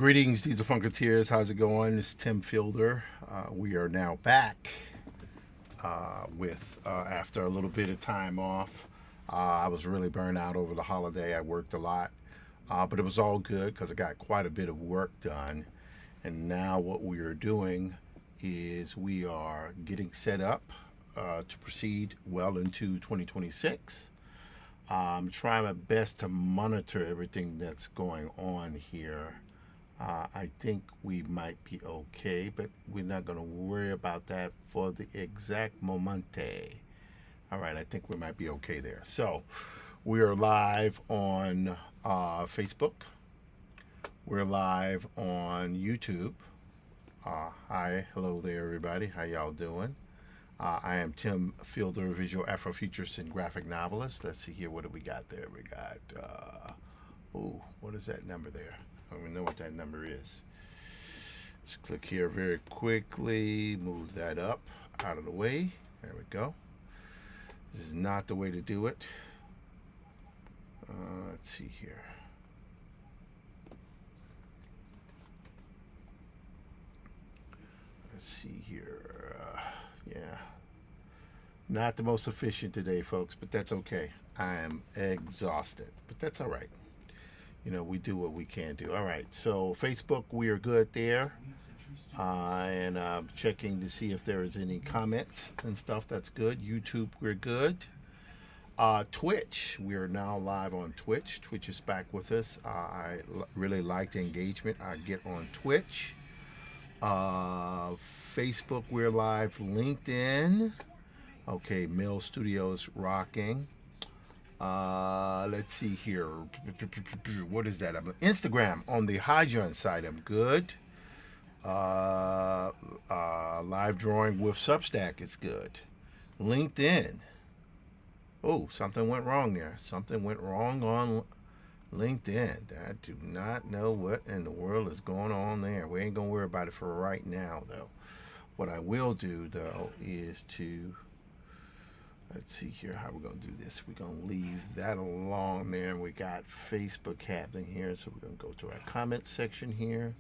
Greetings, these are Funketeers. How's it going? It's Tim Fielder. We are now back with after a little bit of time off. I was really burned out over the holiday. I worked a lot, but it was all good because I got quite a bit of work done. And now what we are doing is we are getting set up to proceed well into 2026. I'm trying my best to monitor everything that's going on here. I think we might be okay, but we're not going to worry about that for the exact momente. All right, I think we might be okay there. So, we are live on Facebook. We're live on YouTube. Hi, hello there, everybody. How y'all doing? I am Tim Fielder, visual Afrofuturist and graphic novelist. Let's see here. What do we got there? We got, what is that number there? I don't even know what that number is. Let's click here very quickly. Move that up out of the way. There we go. This is not the way to do it. Let's see here. Let's see here. Yeah. Not the most efficient today, folks, but that's okay. I am exhausted, but that's all right. You know, we do what we can do. All right, so Facebook, we are good there. And checking to see if there is any comments and stuff. That's good. YouTube, we're good. Twitch, we are now live on Twitch. Twitch is back with us. Really like the engagement I get on Twitch. Facebook, we're live. LinkedIn. Okay, Mill Studios rocking. Let's see here. What is that? Instagram on the Hydron side. I'm good. Live drawing with Substack is good. LinkedIn. Oh, something went wrong there. Something went wrong on LinkedIn. I do not know what in the world is going on there. We ain't gonna worry about it for right now, though. What I will do, though, is to let's see here how we're going to do this. We're going to leave that alone there. And we got Facebook happening here. So we're going to go to our comment section here.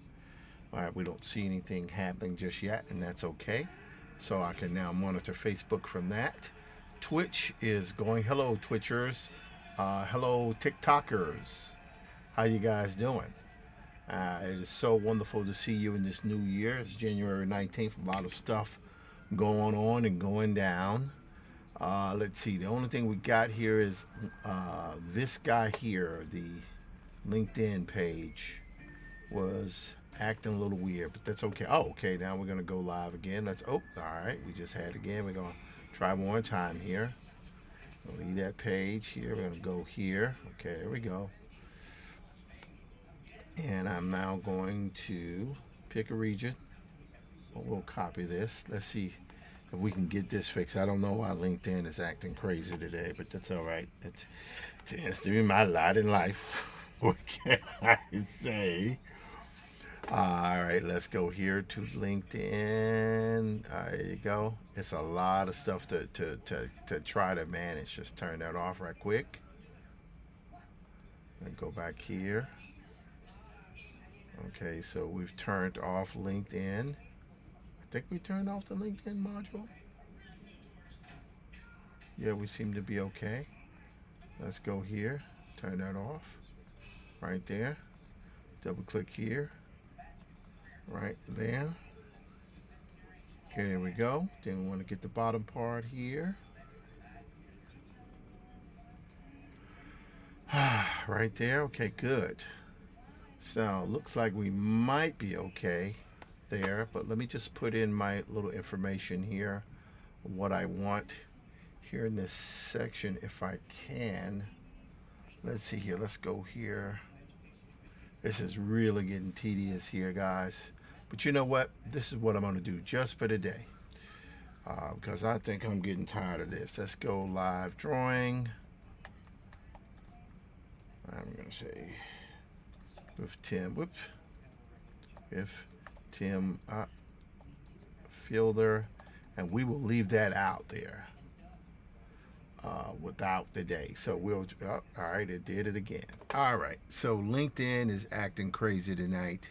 All right, we don't see anything happening just yet, and that's okay. So I can now monitor Facebook from that. Twitch is going. Hello, Twitchers. Hello, TikTokers. How you guys doing? It is so wonderful to see you in this new year. It's January 19th. A lot of stuff going on and going down. Let's see. The only thing we got here is this guy here, the LinkedIn page, was acting a little weird, but that's okay. Oh, okay. Now we're gonna go live again. All right. We just had it again. We're gonna try one more time here. We'll leave that page here. We're gonna go here. Okay, there we go. And I'm now going to pick a region. We'll copy this. Let's see if we can get this fixed. I don't know why LinkedIn is acting crazy today, but that's all right. It tends to be my lot in life. What can I say? All right, let's go here to LinkedIn. There you go. It's a lot of stuff to try to manage. Just turn that off right quick. And go back here. Okay, so we've turned off LinkedIn. I think we turned off the LinkedIn module. Yeah, we seem to be okay. Let's go here. Turn that off. Right there. Double click here. Right there. Okay, there we go. Then we want to get the bottom part here. Right there. Okay, good. So, looks like we might be okay there, but let me just put in my little information here, what I want here in this section if I can. Let's see here. Let's go here. This is really getting tedious here, guys. But you know what? This is what I'm going to do just for today. Because I think I'm getting tired of this. Let's go live drawing. I'm going to say with Tim. Whoops. If Tim Fielder. And we will leave that out there. Without the day. So we'll, all right, it did it again. All right, so LinkedIn is acting crazy tonight.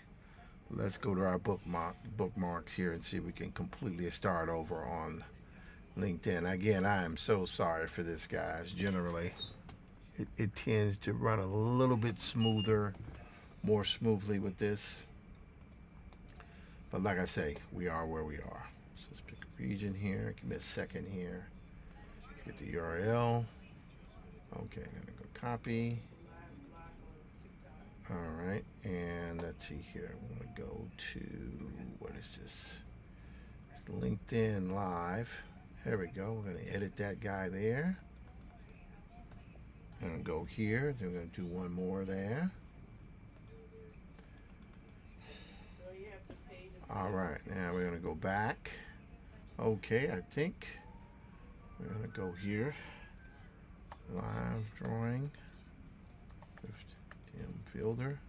Let's go to our bookmarks here and see if we can completely start over on LinkedIn. Again, I am so sorry for this, guys. Generally, it tends to run a little bit smoother, more smoothly with this. But like I say, we are where we are. So let's pick a region here. Give me a second here. Get the URL. Okay, I'm gonna go copy. All right, and let's see here. I'm gonna go to, what is this? It's LinkedIn Live. There we go. We're gonna edit that guy there. And go here. Then we're gonna do one more there. All right, now we're gonna go back. Okay, I think we're gonna go here. Live drawing with Tim Fielder.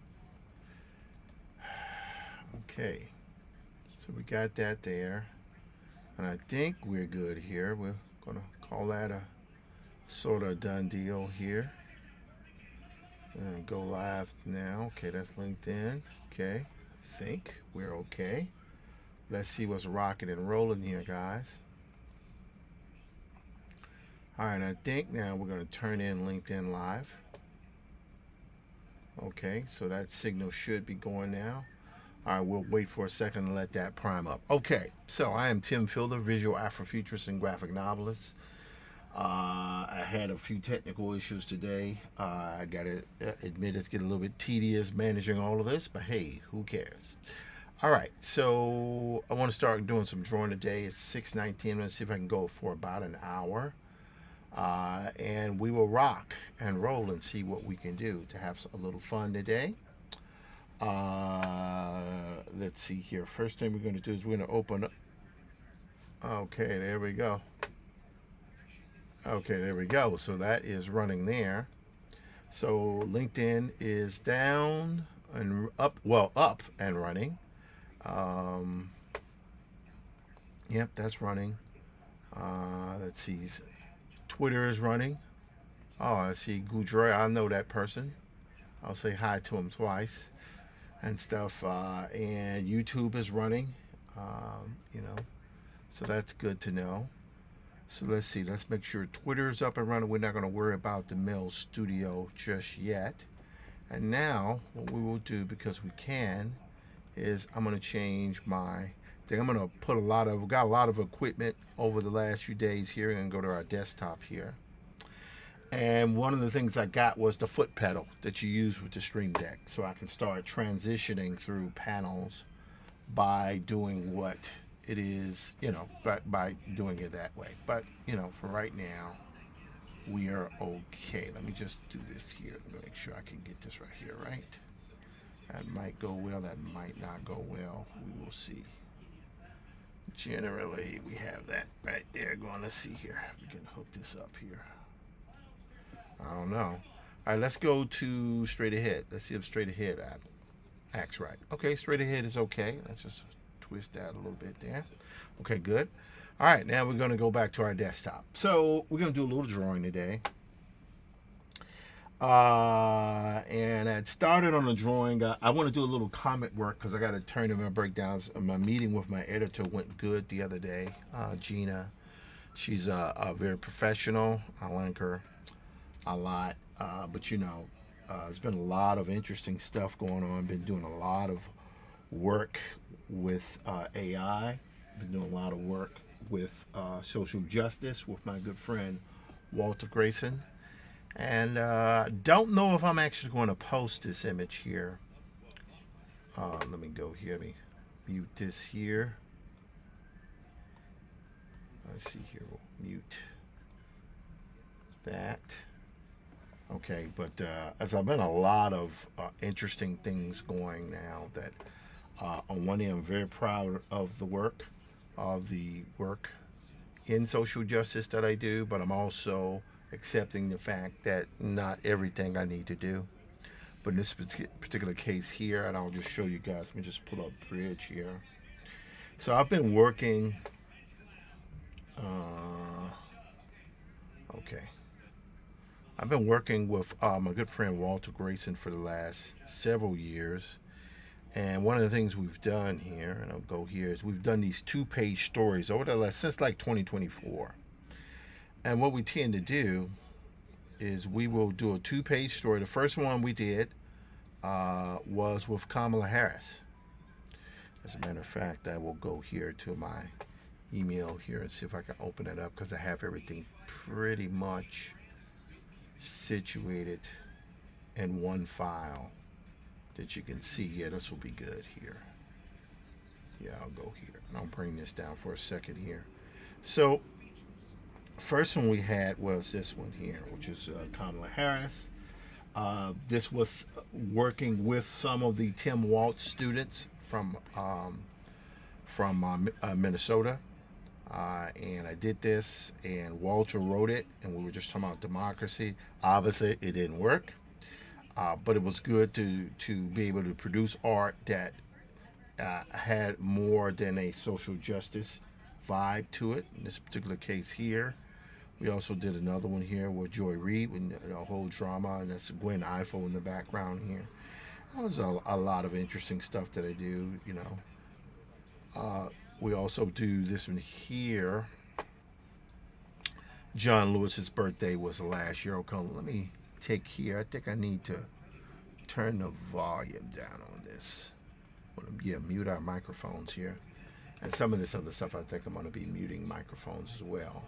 Okay, so we got that there, and I think we're good here. We're gonna call that a sort of done deal here. And go live now. Okay, that's LinkedIn. Okay, I think we're okay. Let's see what's rocking and rolling here, guys. All right, I think now we're going to turn in LinkedIn Live. Okay, so that signal should be going now. All right, we'll wait for a second and let that prime up. Okay, so I am Tim Fielder, visual Afrofuturist and graphic novelist. I had a few technical issues today. I got to admit it's getting a little bit tedious managing all of this, but hey, who cares? All right, so I want to start doing some drawing today. It's 6:19. I'm going to see if I can go for about an hour. And we will rock and roll and see what we can do to have a little fun today. Let's see here. First thing we're going to do is we're going to open up. Okay, there we go. Okay, there we go. So that is running there. So LinkedIn is down and up, well, up and running. Yep, that's running. Let's see. Twitter is running. Oh, I see Goudre. I know that person. I'll say hi to him twice and stuff. And YouTube is running. So that's good to know. So let's see. Let's make sure Twitter's up and running. We're not going to worry about the Mail Studio just yet. And now what we will do, because we can, is I'm going to change my thing. I'm going to put we got a lot of equipment over the last few days here. And go to our desktop here. And one of the things I got was the foot pedal that you use with the Stream Deck. So I can start transitioning through panels by doing what it is, by doing it that way. But, for right now, we are okay. Let me just do this here. Let me make sure I can get this right here, right? That might go well. That might not go well. We will see. Generally, we have that right there going. Let's see here. We can hook this up here. I don't know. All right, let's go to straight ahead. Let's see if straight ahead acts right. Okay, straight ahead is okay. Let's just twist that a little bit there. Okay, good. All right, now we're going to go back to our desktop. So we're going to do a little drawing today. And I started on the drawing. I want to do a little comic work because I got to turn in my breakdowns. My meeting with my editor went good the other day. Gina, she's a very professional. I like her a lot. But there's been a lot of interesting stuff going on. Been doing a lot of work with AI. Been doing a lot of work with social justice with my good friend Walter Grayson. And don't know if I'm actually going to post this image here. Let me go here. Let me mute this here. Let's see here. We'll mute that. Okay, but as I've been a lot of interesting things going now that on one end I'm very proud of the work in social justice that I do, but I'm also accepting the fact that not everything I need to do. But in this particular case here, and I'll just show you guys, let me just pull up Bridge here. So I've been working, I've been working with my good friend Walter Grayson for the last several years. And one of the things we've done here, and I'll go here, is we've done these 2-page stories over the last, since like 2024. And what we tend to do is we will do a 2-page story. The first one we did was with Kamala Harris. As a matter of fact, I will go here to my email here and see if I can open it up, because I have everything pretty much situated in one file that you can see. Yeah, this will be good here. Yeah, I'll go here. And I'll bring this down for a second here. So, first one we had was this one here, which is Kamala Harris. This was working with some of the Tim Walz students from Minnesota. And I did this, and Walter wrote it, and we were just talking about democracy. Obviously, it didn't work. But it was good to be able to produce art that had more than a social justice vibe to it. In this particular case here, we also did another one here with Joy Reid, with a whole drama, and that's Gwen Ifill in the background here. That was a lot of interesting stuff that I do, you know. We also do this one here. John Lewis's birthday was last year. Okay, let me take here. I think I need to turn the volume down on this. Yeah, mute our microphones here. And some of this other stuff, I think I'm going to be muting microphones as well,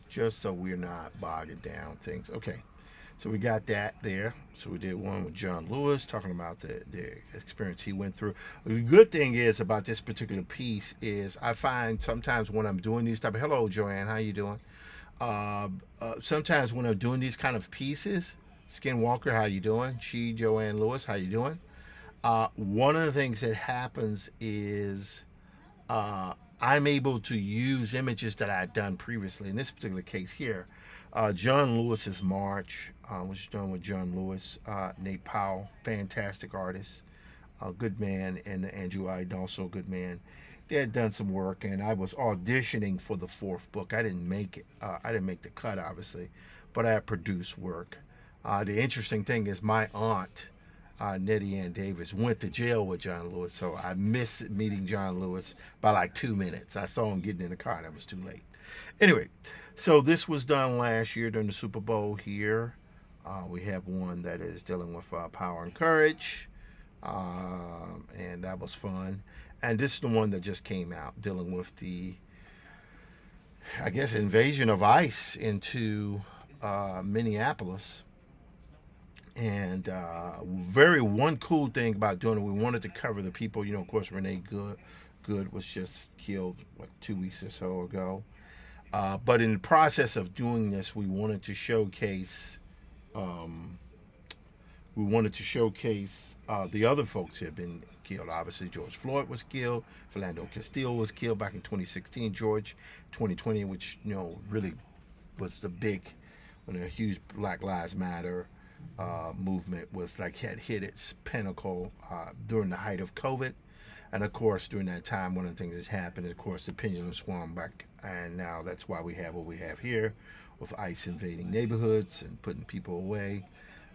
just so we're not bogging down things. Okay, so we got that there. So we did one with John Lewis, talking about the experience he went through. The good thing is about this particular piece is I find sometimes when I'm doing these type of, hello Joanne, how you doing? Sometimes when I'm doing these kind of pieces, Skinwalker, how you doing? Joanne Lewis, how you doing? One of the things that happens is I'm able to use images that I had done previously. In this particular case here, John Lewis's March was done with John Lewis, Nate Powell, fantastic artist, a good man, and Andrew Iden, also a good man. They had done some work, and I was auditioning for the 4th book. I didn't make it. I didn't make the cut, obviously, but I had produced work. The interesting thing is my aunt, Nettie Ann Davis, went to jail with John Lewis, so I missed meeting John Lewis by like 2 minutes. I saw him getting in the car, and it was too late. Anyway, so this was done last year during the Super Bowl here. We have one that is dealing with power and courage, and that was fun. And this is the one that just came out, dealing with the, I guess, invasion of ICE into Minneapolis. And one cool thing about doing it, we wanted to cover the people. You know, of course, Renee Good was just killed 2 weeks or so ago. But in the process of doing this, we wanted to showcase the other folks who have been killed. Obviously, George Floyd was killed. Philando Castile was killed back in 2016. George, 2020, which, you know, really was the big, when a huge Black Lives Matter movement was like had hit its pinnacle during the height of COVID. And of course, during that time, one of the things that's happened is, of course, the pendulum swung back, and now that's why we have what we have here, with ICE invading neighborhoods and putting people away.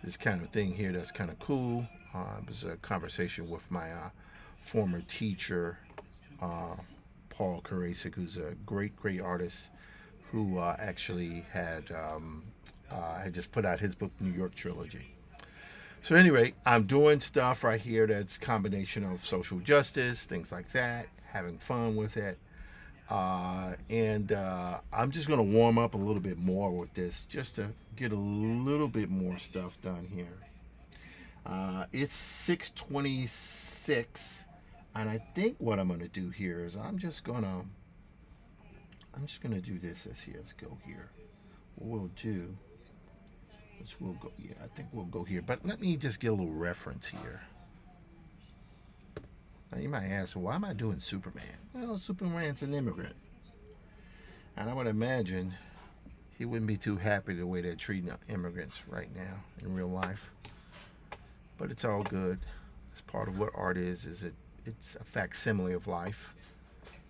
This kind of thing here that's kind of cool. It was a conversation with my former teacher, Paul Karasik, who's a great artist, who actually had just put out his book, New York Trilogy. So anyway, I'm doing stuff right here that's a combination of social justice, things like that, having fun with it. And I'm just going to warm up a little bit more with this, just to get a little bit more stuff done here. It's 6:26, and I think what I'm going to do here is I'm just going to do this as here. Let's go here. What we'll do is we'll go. Yeah, I think we'll go here. But let me just get a little reference here. Now you might ask, why am I doing Superman? Well, Superman's an immigrant, and I would imagine he wouldn't be too happy the way they're treating immigrants right now in real life. But it's all good. It's part of what art is it's a facsimile of life,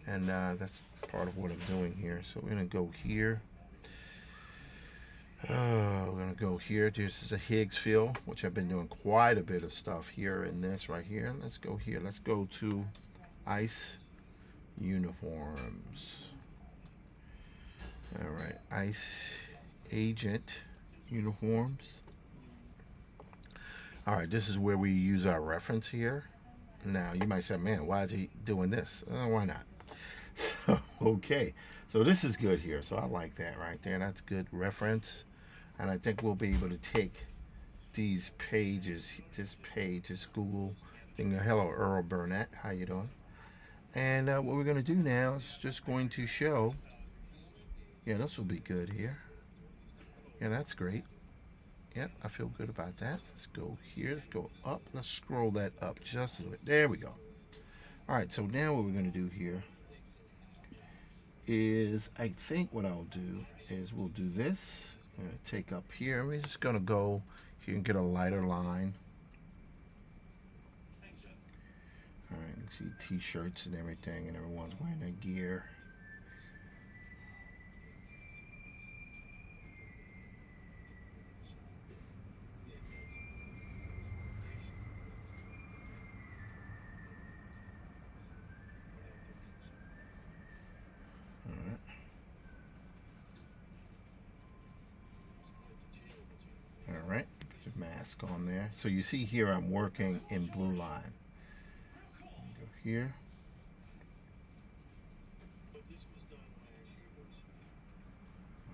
and that's part of what I'm doing here. So we're gonna go here. We're gonna go here. This is a Higgs field, which I've been doing quite a bit of stuff here in this right here. Let's go here. Let's go to ICE uniforms. All right, ICE agent uniforms. All right, this is where we use our reference here. Now you might say, man, why is he doing this? Why not? Okay, so this is good here. So I like that right there. That's good reference. And I think we'll be able to take these pages, this page, this Google thing. Hello, Earl Burnett. How you doing? And what we're going to do now is just going to show. Yeah, this will be good here. Yeah, that's great. Yep, I feel good about that. Let's go here. Let's go up. Let's scroll that up just a little bit. There we go. All right, so now what we're going to do here is, I think what I'll do is we'll do this. I'm going to take up here. We're just going to go here and get a lighter line. All right, you see t-shirts and everything, and everyone's wearing their gear. All right, put your mask on there. So you see here I'm working in blue line. Go here.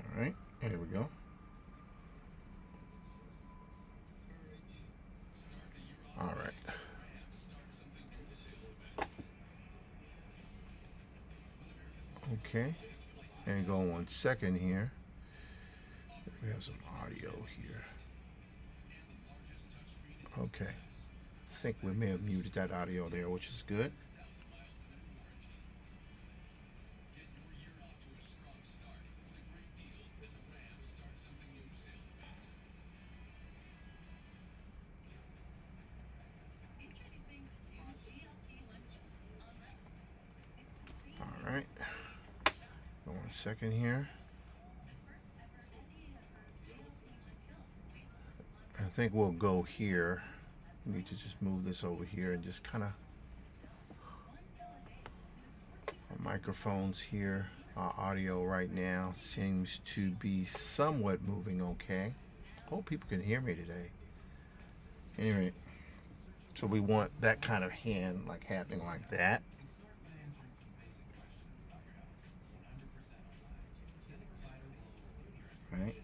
All right, there we go. All right. Okay, and go 1 second here. We have some audio here. Okay, I think we may have muted that audio there, which is good. All right, go 1 second here. I think we'll go here. We need to just move this over here and just kind of microphones here. Our audio right now seems to be somewhat moving okay. Hope people can hear me today. Anyway, so we want that kind of hand like happening like that. Right?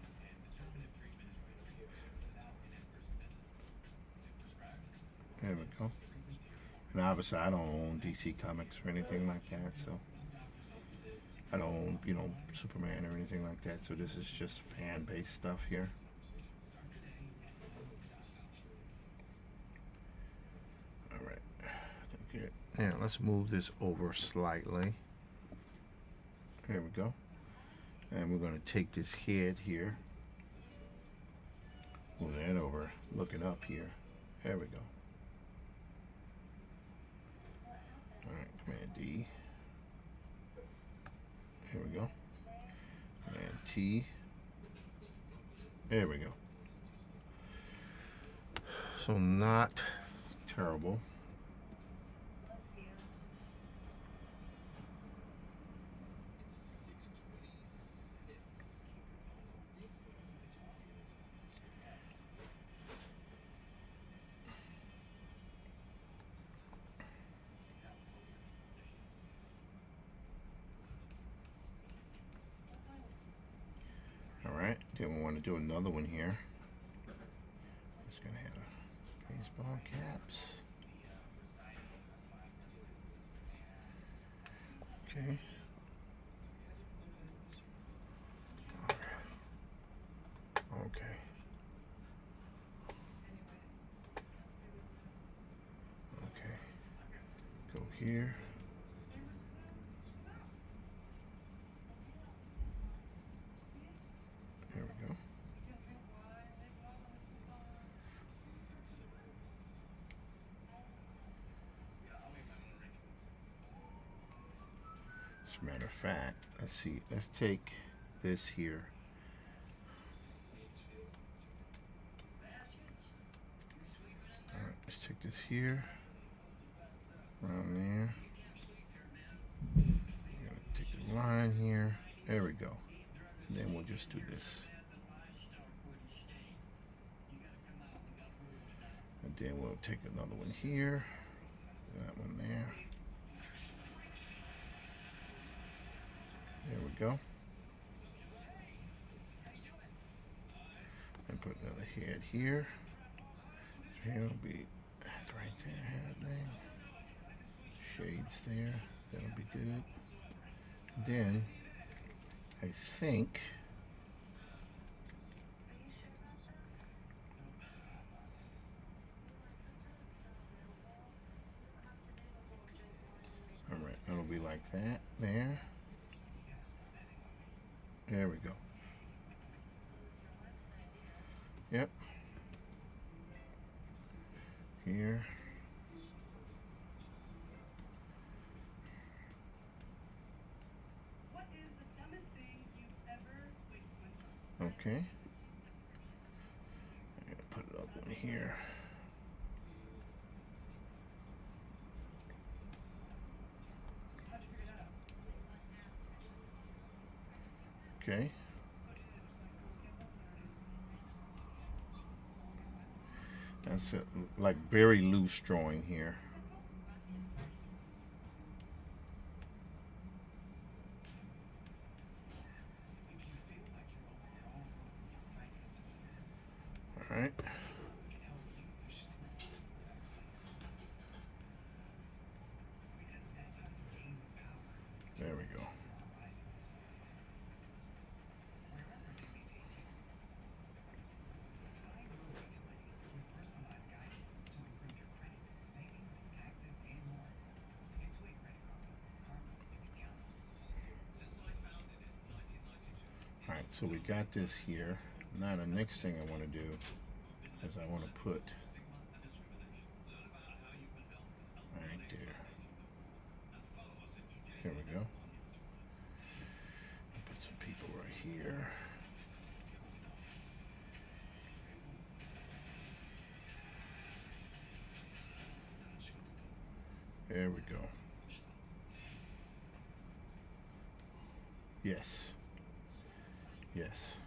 There we go. And obviously I don't own DC Comics or anything like that, so I don't own, Superman or anything like that. So this is just fan-based stuff here. All right. I think now let's move this over slightly. There we go. And we're going to take this head here. Move that over, looking up here. There we go. All right, Command D. There we go. Command T. There we go. So not terrible. Then we want to do another one here. It's going to have baseball caps. Okay. Okay. Okay. Go here. There we go. As a matter of fact, let's see. Let's take this here. Let's take this here, around there. We're gonna take the line here. There we go. And then we'll just do this. And then we'll take another one here. That one there. There we go. And put another head here. So here will be right there, head there. Shades there. That'll be good. Then I think all right, it'll be like that there. There we go. Yep. Here. Okay. I'm gonna put it up in here. Okay. That's it, like very loose drawing here. All right. There we go. All right, so we got this here. Now the next thing I want to do is I want to put right there. Here we go. Put some people right here. There we go. Yes. Yes.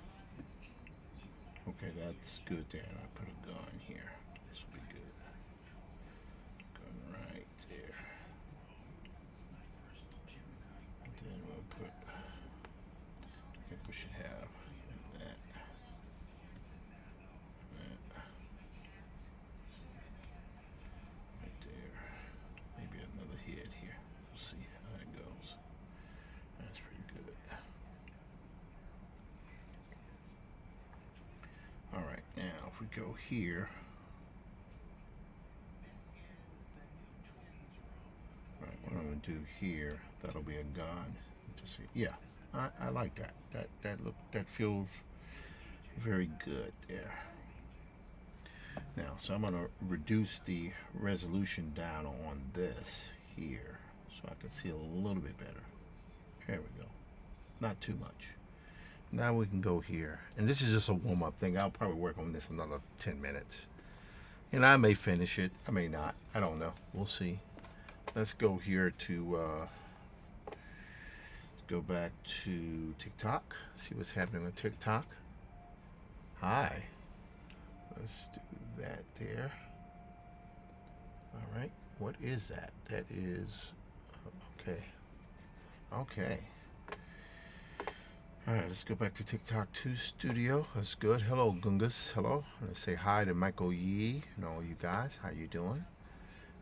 Okay, that's good there. And I put a gun here. This will be good. Gun right there. And then we'll put, I think we should have that. Right there. Maybe another head here. We'll see how that goes. That's pretty good. All right, now if we go here, all right, what I'm gonna do here, that'll be a gun. Just see, yeah, I like that. That feels very good there. Now, so I'm gonna reduce the resolution down on this here, so I can see a little bit better. There we go. Not too much. Now we can go here, and this is just a warm-up thing. I'll probably work on this another 10 minutes, and I may finish it, I may not, I don't know, we'll see. Let's go here to go back to TikTok, see what's happening on TikTok. Hi, let's do that there. All right, what is that? That is okay. All right, let's go back to TikTok 2 Studio. That's good. Hello, Gungus. Hello. Let's say hi to Michael Yee and all you guys. How you doing?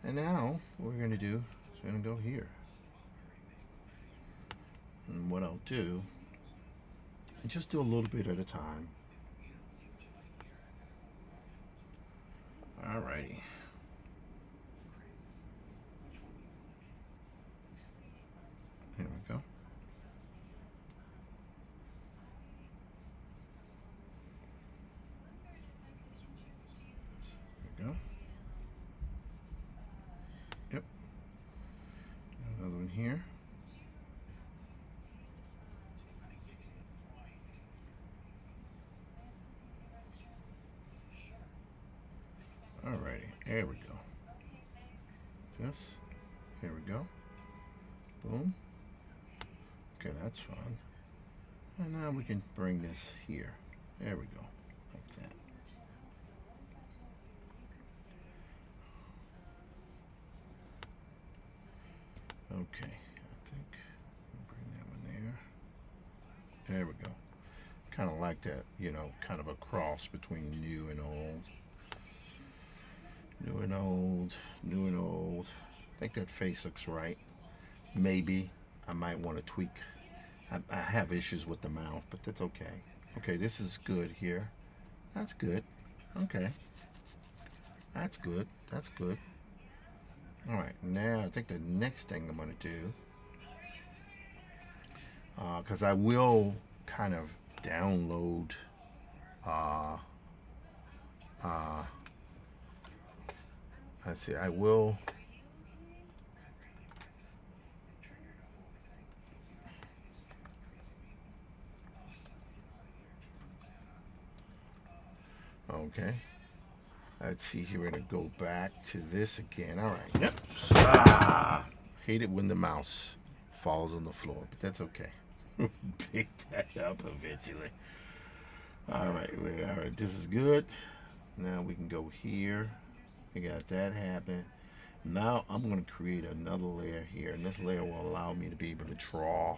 And now, what we're going to do is we're going to go here. And what I'll do, just do a little bit at a time. All righty. There we go. There we go. Yep. Another one here. All Alrighty, there we go. This, here we go. Boom. Okay, that's fine. And now we can bring this here. There we go, like that. Okay, I think I'll bring that one there. There we go. Kind of like that, you know, kind of a cross between new and old. New and old, new and old. I think that face looks right. Maybe I might want to tweak. I have issues with the mouth, but that's okay. Okay, this is good here. That's good. Okay. That's good. That's good. All right, now I think the next thing I'm going to do, because I will kind of download let's see, I will okay. Let's see here. We're gonna go back to this again. All right. Yep. Hate it when the mouse falls on the floor, but that's okay. Pick that up eventually. All right. All right. This is good. Now we can go here. We got that happen. Now I'm going to create another layer here, and this layer will allow me to be able to draw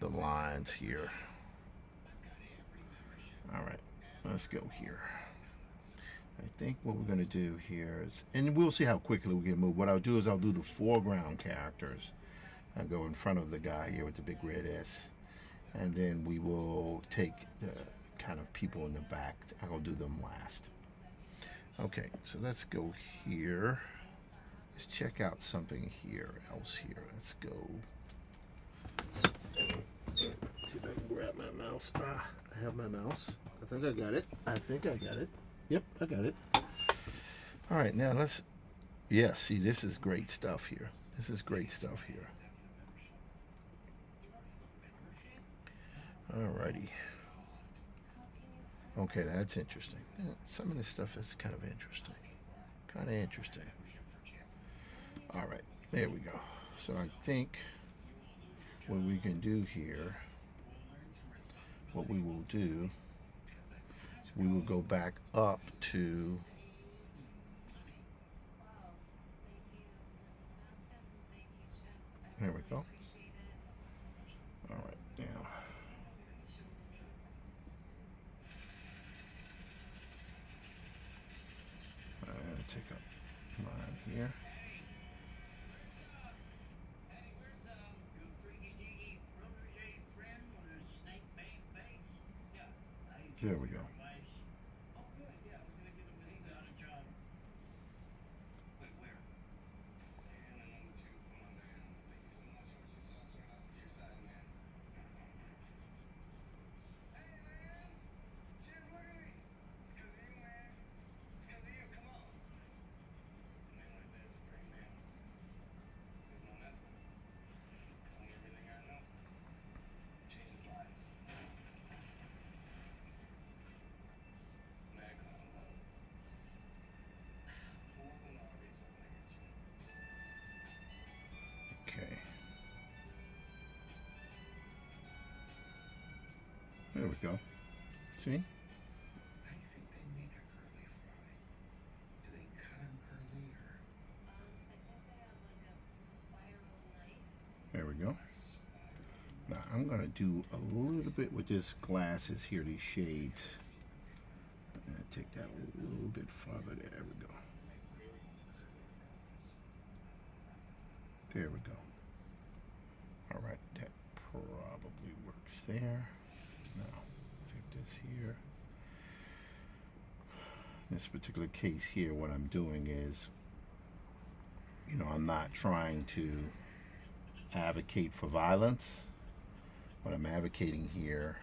the lines here. All right. Let's go here. I think what we're going to do here is, and we'll see how quickly we can move. What I'll do is I'll do the foreground characters. I'll go in front of the guy here with the big red S. And then we will take the kind of people in the back. I'll do them last. Okay, so let's go here. Let's check out something here, else here. Let's go. See if I can grab my mouse. I have my mouse. I think I got it. I think I got it. Yep, I got it. All right, now let's, yeah, see, this is great stuff here. This is great stuff here. All righty. Okay, that's interesting. Yeah, some of this stuff is kind of interesting. Kind of interesting. All right, there we go. So I think what we can do here, what we will do, we will go back up to there we go. All right, now I'm gonna take up mine here. There we go. Okay. There we go. See? There we go. Now I'm going to do a little bit with this glasses here, these shades. I'm going to take that a little bit farther. There we go. There we go. All right, that probably works there. Now, take this here. In this particular case here, what I'm doing is, you know, I'm not trying to advocate for violence. What I'm advocating here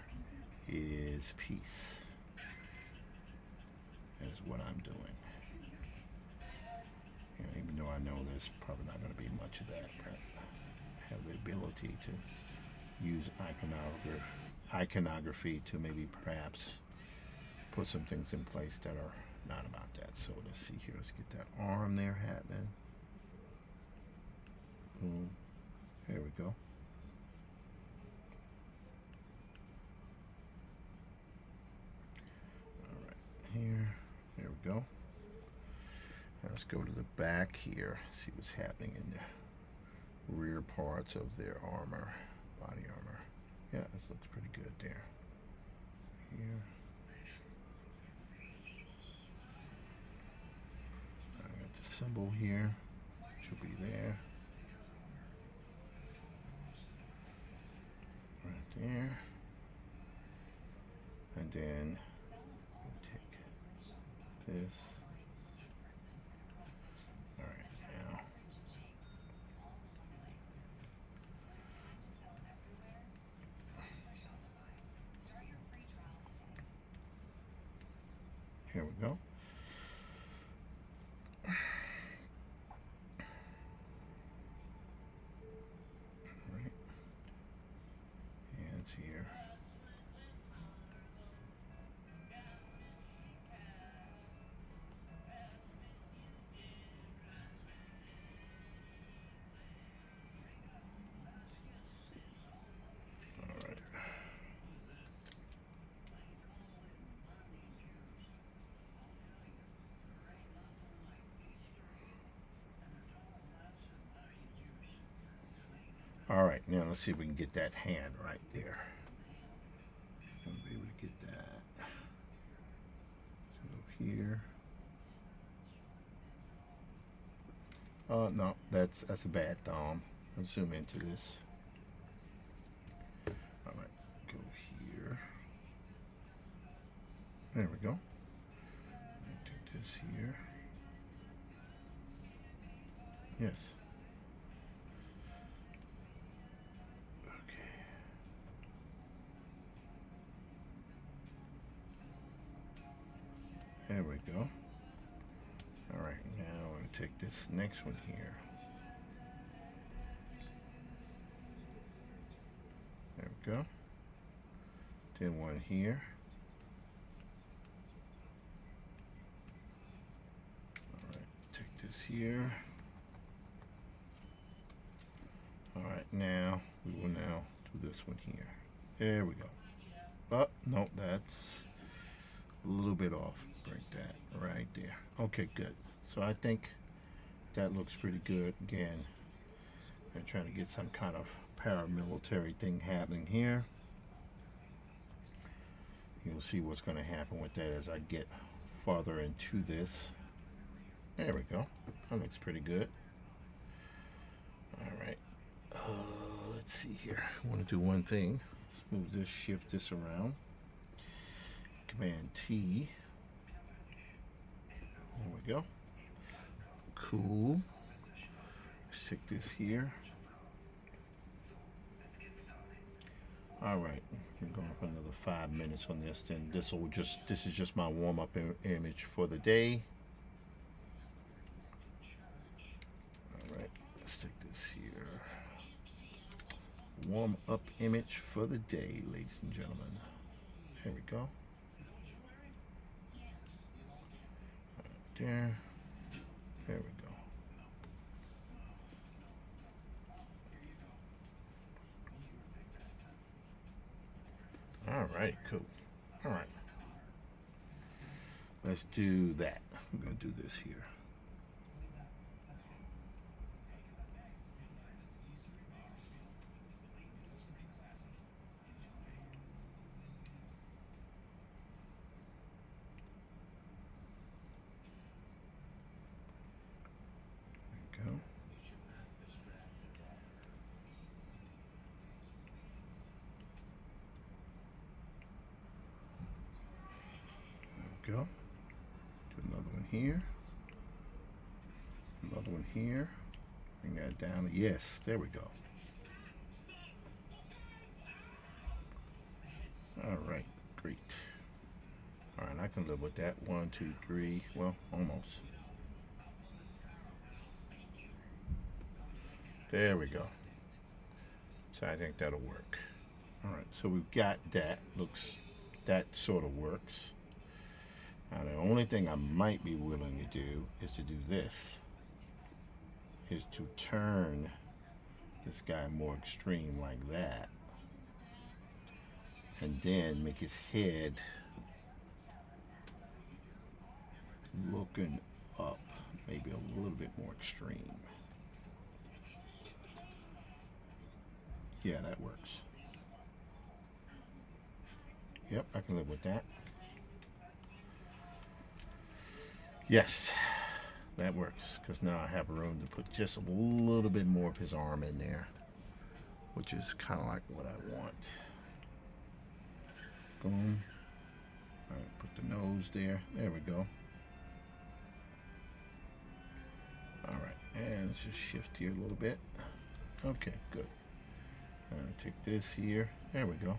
is peace. That is what I'm doing. And even though I know there's probably not going to be much of that, but I have the ability to use iconography to maybe perhaps put some things in place that are not about that. So let's see here. Let's get that arm there happening. Boom. There we go. All right, here. There we go. Now let's go to the back here. See what's happening in the rear parts of their armor, body armor. Yeah, this looks pretty good there. Here. I got the symbol here. Should be there. Right there. And then take this. All right, now. Here we go. Right. Hands here. All right. All right, now let's see if we can get that hand right there. We'll be able to get that. So here. No, that's a bad thumb. Let's zoom into this. All right, go here. There we go. Take this here. Yes. Okay. There we go. All right, now I'm going to take this next one here. There we go. Then one here. All right, take this here. All right, now we will now do this one here. There we go. Oh, no, that's a little bit off. Break that right there. Okay, good. So I think that looks pretty good. Again, I'm trying to get some kind of paramilitary thing happening here. You'll see what's going to happen with that as I get farther into this. There we go. That looks pretty good. All right. Let's see here. I want to do one thing. Let's move this, shift this around. Command T. There we go. Cool. Let's take this here. All right, I'm going for another 5 minutes on this. Then this is just my warm-up image for the day. All right, let's take this here. Warm-up image for the day, ladies and gentlemen. Here we go. Right there. There we go. All right, cool. All right. Let's do that. I'm going to do this here. There we go. Go. Do another one here. Another one here. Bring that down. Yes, there we go. All right, great. All right, I can live with that. 1, 2, 3. Well, almost. There we go. So I think that'll work. All right, so we've got that. That sort of works. Now the only thing I might be willing to do is to do this, is to turn this guy more extreme like that, and then make his head looking up, maybe a little bit more extreme. Yeah, that works. Yep, I can live with that. Yes, that works, because now I have room to put just a little bit more of his arm in there, which is kind of like what I want. Boom. All right, put the nose there. There we go. All right, and let's just shift here a little bit. Okay, good. Take this here. There we go.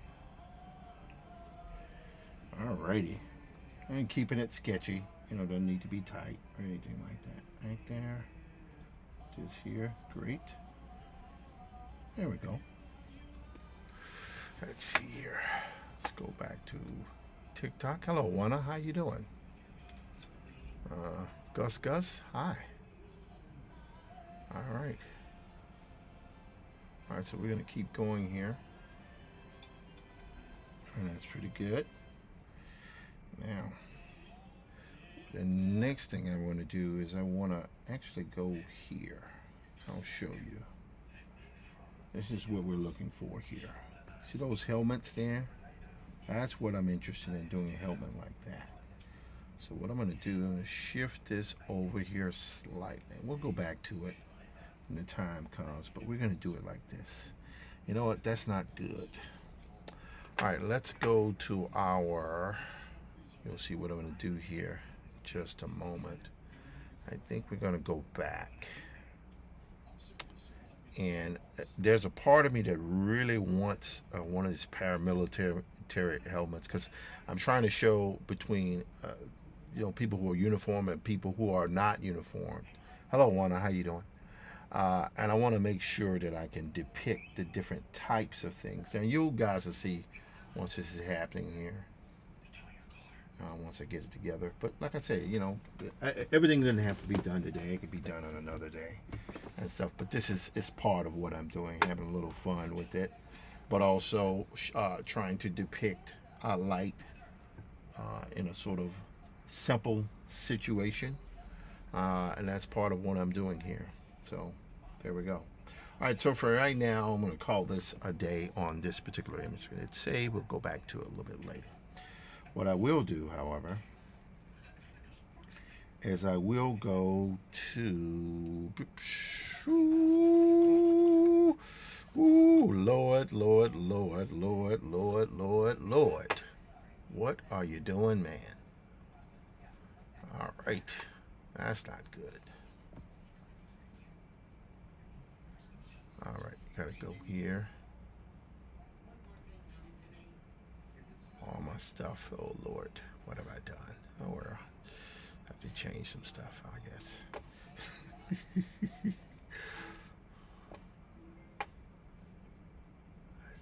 Alrighty. And keeping it sketchy. Doesn't need to be tight or anything like that. Right there. Just here. Great. There we go. Let's see here. Let's go back to TikTok. Hello, Juana. How you doing? Gus. Hi. All right. All right, so we're going to keep going here. And that's pretty good. Now, the next thing I want to do is I want to actually go here. I'll show you. This is what we're looking for here. See those helmets there? That's what I'm interested in, doing a helmet like that. So what I'm going to do, I'm going to shift this over here slightly. We'll go back to it when the time comes, but we're going to do it like this. You know what? That's not good. All right, let's go to our... You'll see what I'm going to do here in just a moment. I think we're going to go back. And there's a part of me that really wants one of these paramilitary helmets, because I'm trying to show between people who are uniformed and people who are not uniformed. Hello, Juana. How you doing? And I want to make sure that I can depict the different types of things. And you guys will see once this is happening here. Once I get it together. But like I say, everything doesn't have to be done today. It could be done on another day and stuff. But this is part of what I'm doing, having a little fun with it. But also trying to depict light in a sort of simple situation. And that's part of what I'm doing here. So there we go. All right, so for right now, I'm going to call this a day on this particular image. Let's say we'll go back to it a little bit later. What I will do, however, is I will go to... Lord. What are you doing, man? All right. That's not good. All right. Gotta go here. All my stuff. Oh, Lord. What have I done? Oh, well, I have to change some stuff, I guess. Let's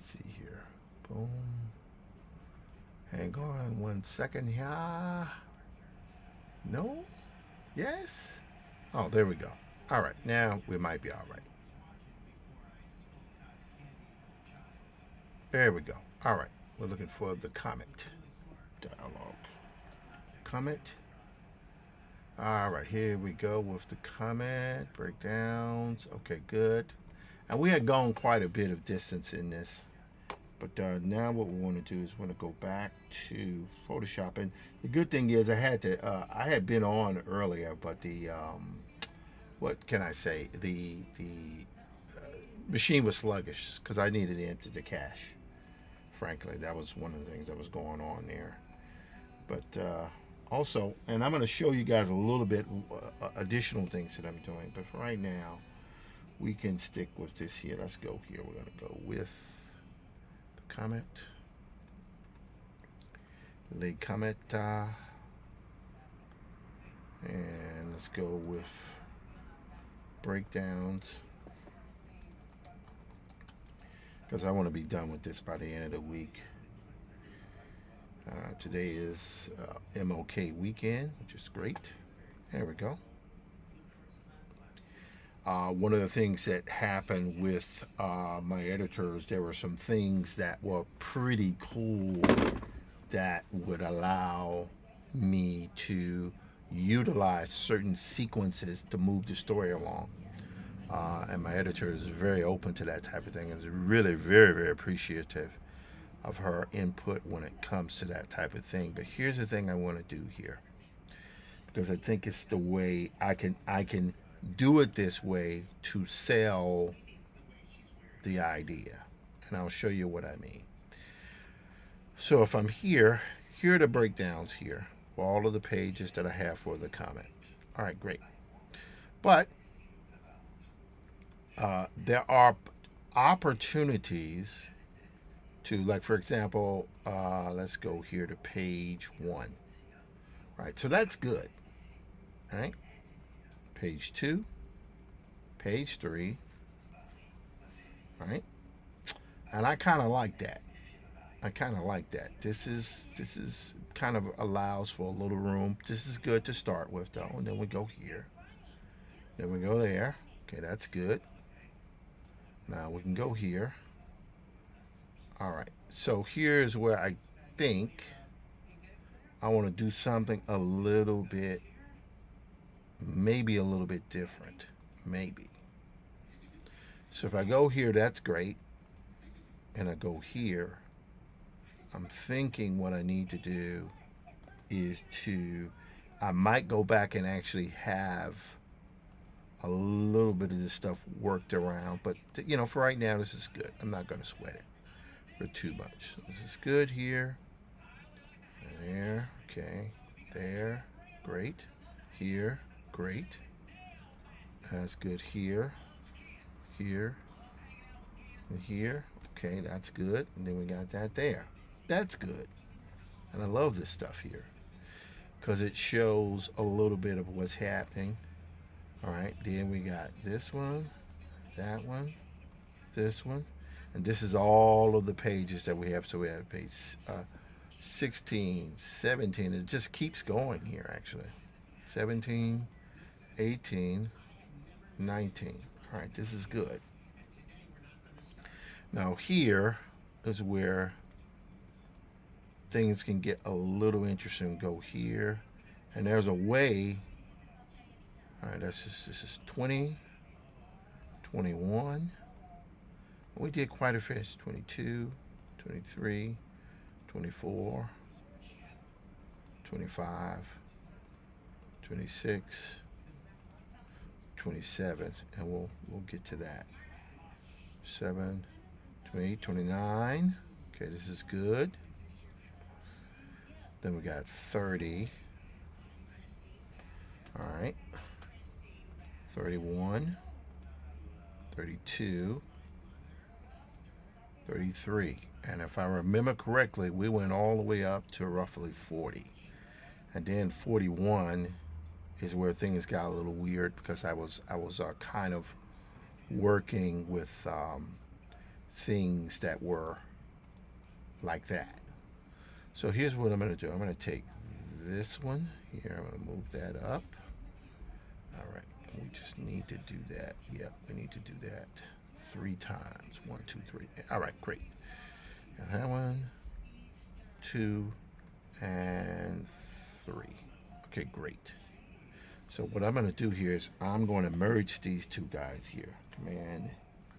see here. Boom. Hang on 1 second here. No? Yes? Oh, there we go. All right. Now we might be all right. There we go. All right. We're looking for the comment dialogue. Comment. All right, here we go with the comment breakdowns. Okay, good. And we had gone quite a bit of distance in this, but now what we want to do is want to go back to Photoshop. And the good thing is I had been on earlier, but the what can I say? The machine was sluggish because I needed to empty the cache. Frankly, that was one of the things that was going on there. But also, and I'm going to show you guys a little bit additional things that I'm doing. But for right now, we can stick with this here. Let's go here. We're going to go with the comment. Le comment. And let's go with breakdowns, because I want to be done with this by the end of the week. Today is MLK weekend, which is great. There we go. One of the things that happened with my editors, there were some things that were pretty cool that would allow me to utilize certain sequences to move the story along. And my editor is very open to that type of thing and is really very, very appreciative of her input when it comes to that type of thing. But here's the thing I want to do here, because I think it's the way I can do it this way to sell the idea. And I'll show you what I mean. So if I'm here are the breakdowns here, all of the pages that I have for the comment. All right, great. But there are opportunities to, like, for example, let's go here to page 1. Right, so that's good. All right, page 2, page 3. Right, and I kind of like that. This is kind of allows for a little room. This is good to start with, though. And then we go here. Then we go there. Okay, that's good. Now we can go here. All right. So here's where I think I want to do something a little bit, maybe a little bit different. Maybe. So if I go here, that's great. And I go here, I'm thinking what I need to do is I might go back and actually have a little bit of this stuff worked around. But, for right now, this is good. I'm not going to sweat it for too much. So this is good here. There. Okay. There. Great. Here. Great. That's good here. Here. And here. Okay, that's good. And then we got that there. That's good. And I love this stuff here because it shows a little bit of what's happening. All right, then we got this one, that one, this one, and this is all of the pages that we have. So we have page 16, 17. It just keeps going here, actually. 17, 18, 19. All right, this is good. Now here is where things can get a little interesting. Go here, and there's a way. All right, this is 20, 21. We did quite a bit. 22, 23, 24, 25, 26, 27, and we'll get to that. 7, 28, 29. Okay, this is good. Then we got 30. All right. 31, 32, 33. And if I remember correctly, we went all the way up to roughly 40. And then 41 is where things got a little weird because I was kind of working with things that were like that. So here's what I'm going to do. I'm going to take this one here. I'm going to move that up. All right. We just need to do that. Yep, we need to do that 3 times. 1, 2, 3. All right, great. Got that 1, 2, and 3. Okay, great. So what I'm going to do here is I'm going to merge these 2 guys here. Command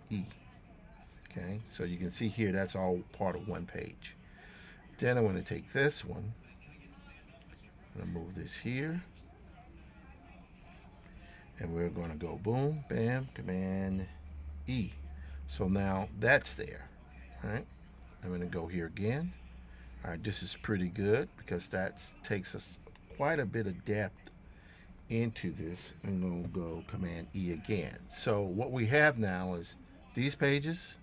E. Okay, so you can see here that's all part of one page. Then I'm going to take this one. I'm going to move this here. And we're going to go boom, bam, Command E. So now that's there. All right. I'm going to go here again. All right, this is pretty good because that takes us quite a bit of depth into this. And we'll go Command E again. So what we have now is these pages,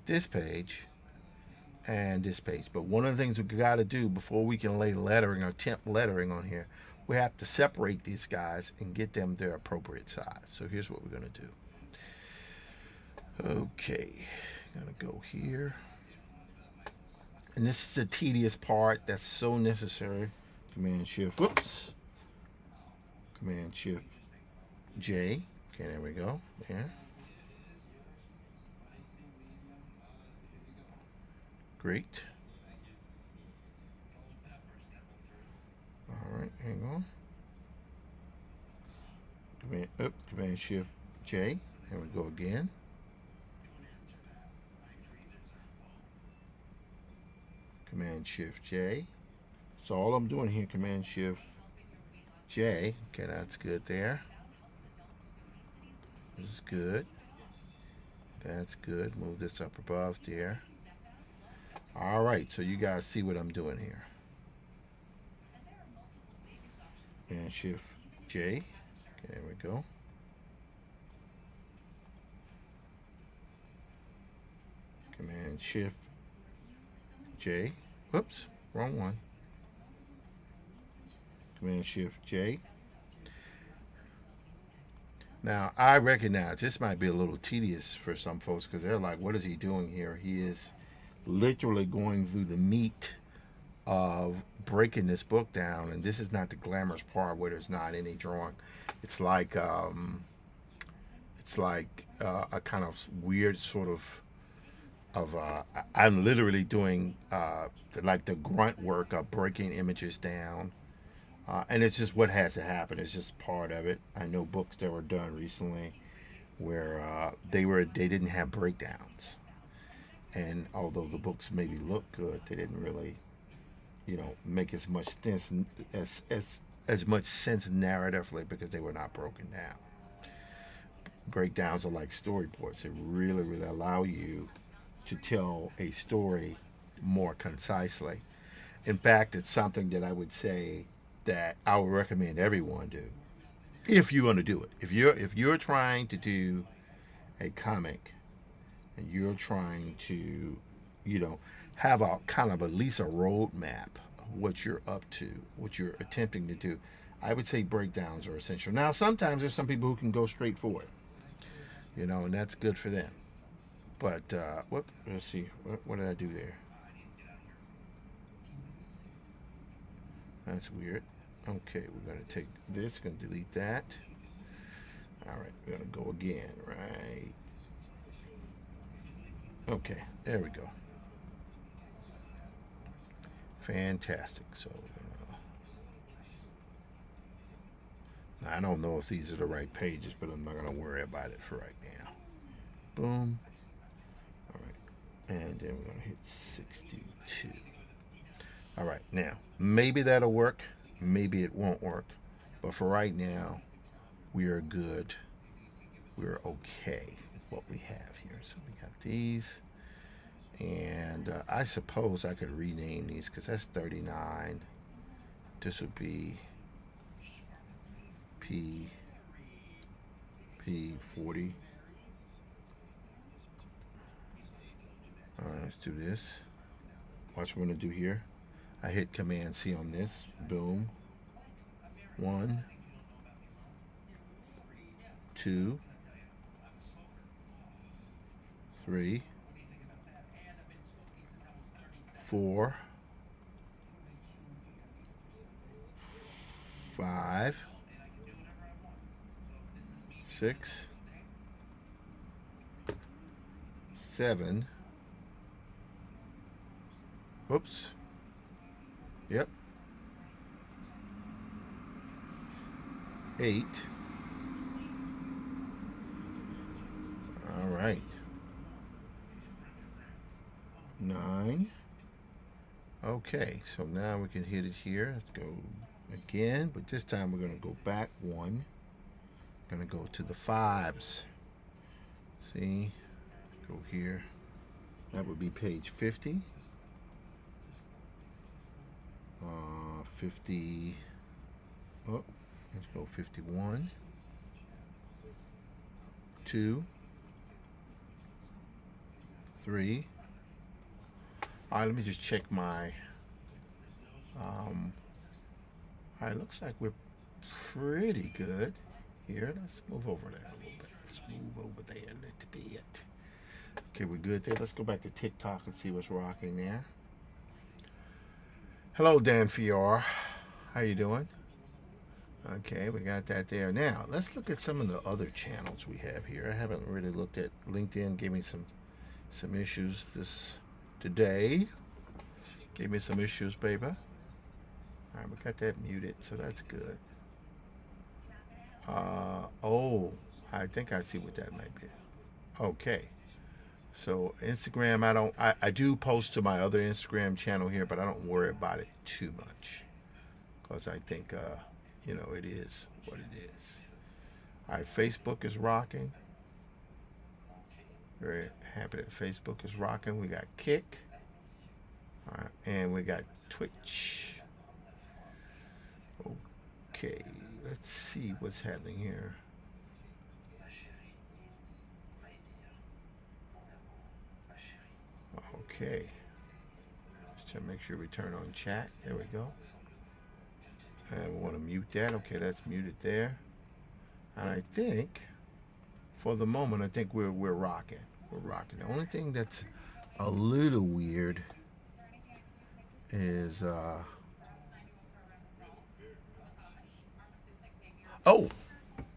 this page, and this page. But one of the things we got to do before we can lay lettering or temp lettering on here, we have to separate these guys and get them their appropriate size. So here's what we're going to do. Okay, I'm going to go here. And this is the tedious part that's so necessary. Command Shift, whoops. Command Shift J. Okay, there we go. There. Great. All right, hang on. Command Shift J. There we go again. Command Shift J. So all I'm doing here, Command Shift J. Okay, that's good there. This is good. That's good. Move this up above there. All right, so you guys see what I'm doing here. And Shift J. Okay, there we go. Command Shift J. Whoops, wrong one. Command Shift J. Now, I recognize this might be a little tedious for some folks because they're like, what is he doing here? He is literally going through the meat of breaking this book down, and this is not the glamorous part where there's not any drawing. It's like a kind of weird sort of I'm literally doing like the grunt work of breaking images down. And it's just what has to happen. It's just part of it. I know books that were done recently where they didn't have breakdowns, and although the books maybe look good, they didn't really, make as much sense as much sense narratively because they were not broken down. Breakdowns are like storyboards. They really, really allow you to tell a story more concisely. In fact, it's something that I would say that I would recommend everyone do if you're going to do it. If you're trying to do a comic and you're trying to, have a kind of at least a roadmap of what you're up to, what you're attempting to do, I would say breakdowns are essential. Now, sometimes there's some people who can go straight for it, and that's good for them. But let's see, what did I do there? That's weird. Okay, we're going to take this, going to delete that. All right, we're going to go again, right? Okay, there we go. Fantastic. So, now I don't know if these are the right pages, but I'm not going to worry about it for right now. Boom. All right, and then we're going to hit 62. All right, now, maybe that'll work. Maybe it won't work. But for right now, we are good. We're okay with what we have here. So we got these. And I suppose I could rename these because that's 39. This would be P40. All right, let's do this. Watch what I'm going to do here. I hit Command C on this. Boom. 1, 2, 3, 4, 5, 6, 7. Oops. Yep. 8. All right. 9. Okay, so now we can hit it here. Let's go again, but this time we're going to go back 1. Going to go to the 5s. See? Go here. That would be page 50. 50. Oh, let's go 51. 2. 3. All right, let me just check my. All right, looks like we're pretty good here. Let's move over there a little bit. Let's move over there a little bit. Okay, we're good there. Let's go back to TikTok and see what's rocking there. Hello, Dan Fior. How you doing? Okay, we got that there. Now, let's look at some of the other channels we have here. I haven't really looked at LinkedIn. Gave me some issues this today. Gave me some issues, baby. All right, we got that muted, so that's good. Oh, I think I see what that might be. Okay. So Instagram, I do post to my other Instagram channel here, but I don't worry about it too much because I think, it is what it is. All right, Facebook is rocking. Very happy that Facebook is rocking. We got Kick, all right, and we got Twitch. Okay, let's see what's happening here. Okay, let's try to make sure we turn on chat. There we go. And we want to mute that. Okay, that's muted there. And I think, for the moment, I think we're rocking. We're rocking. The only thing that's a little weird is oh,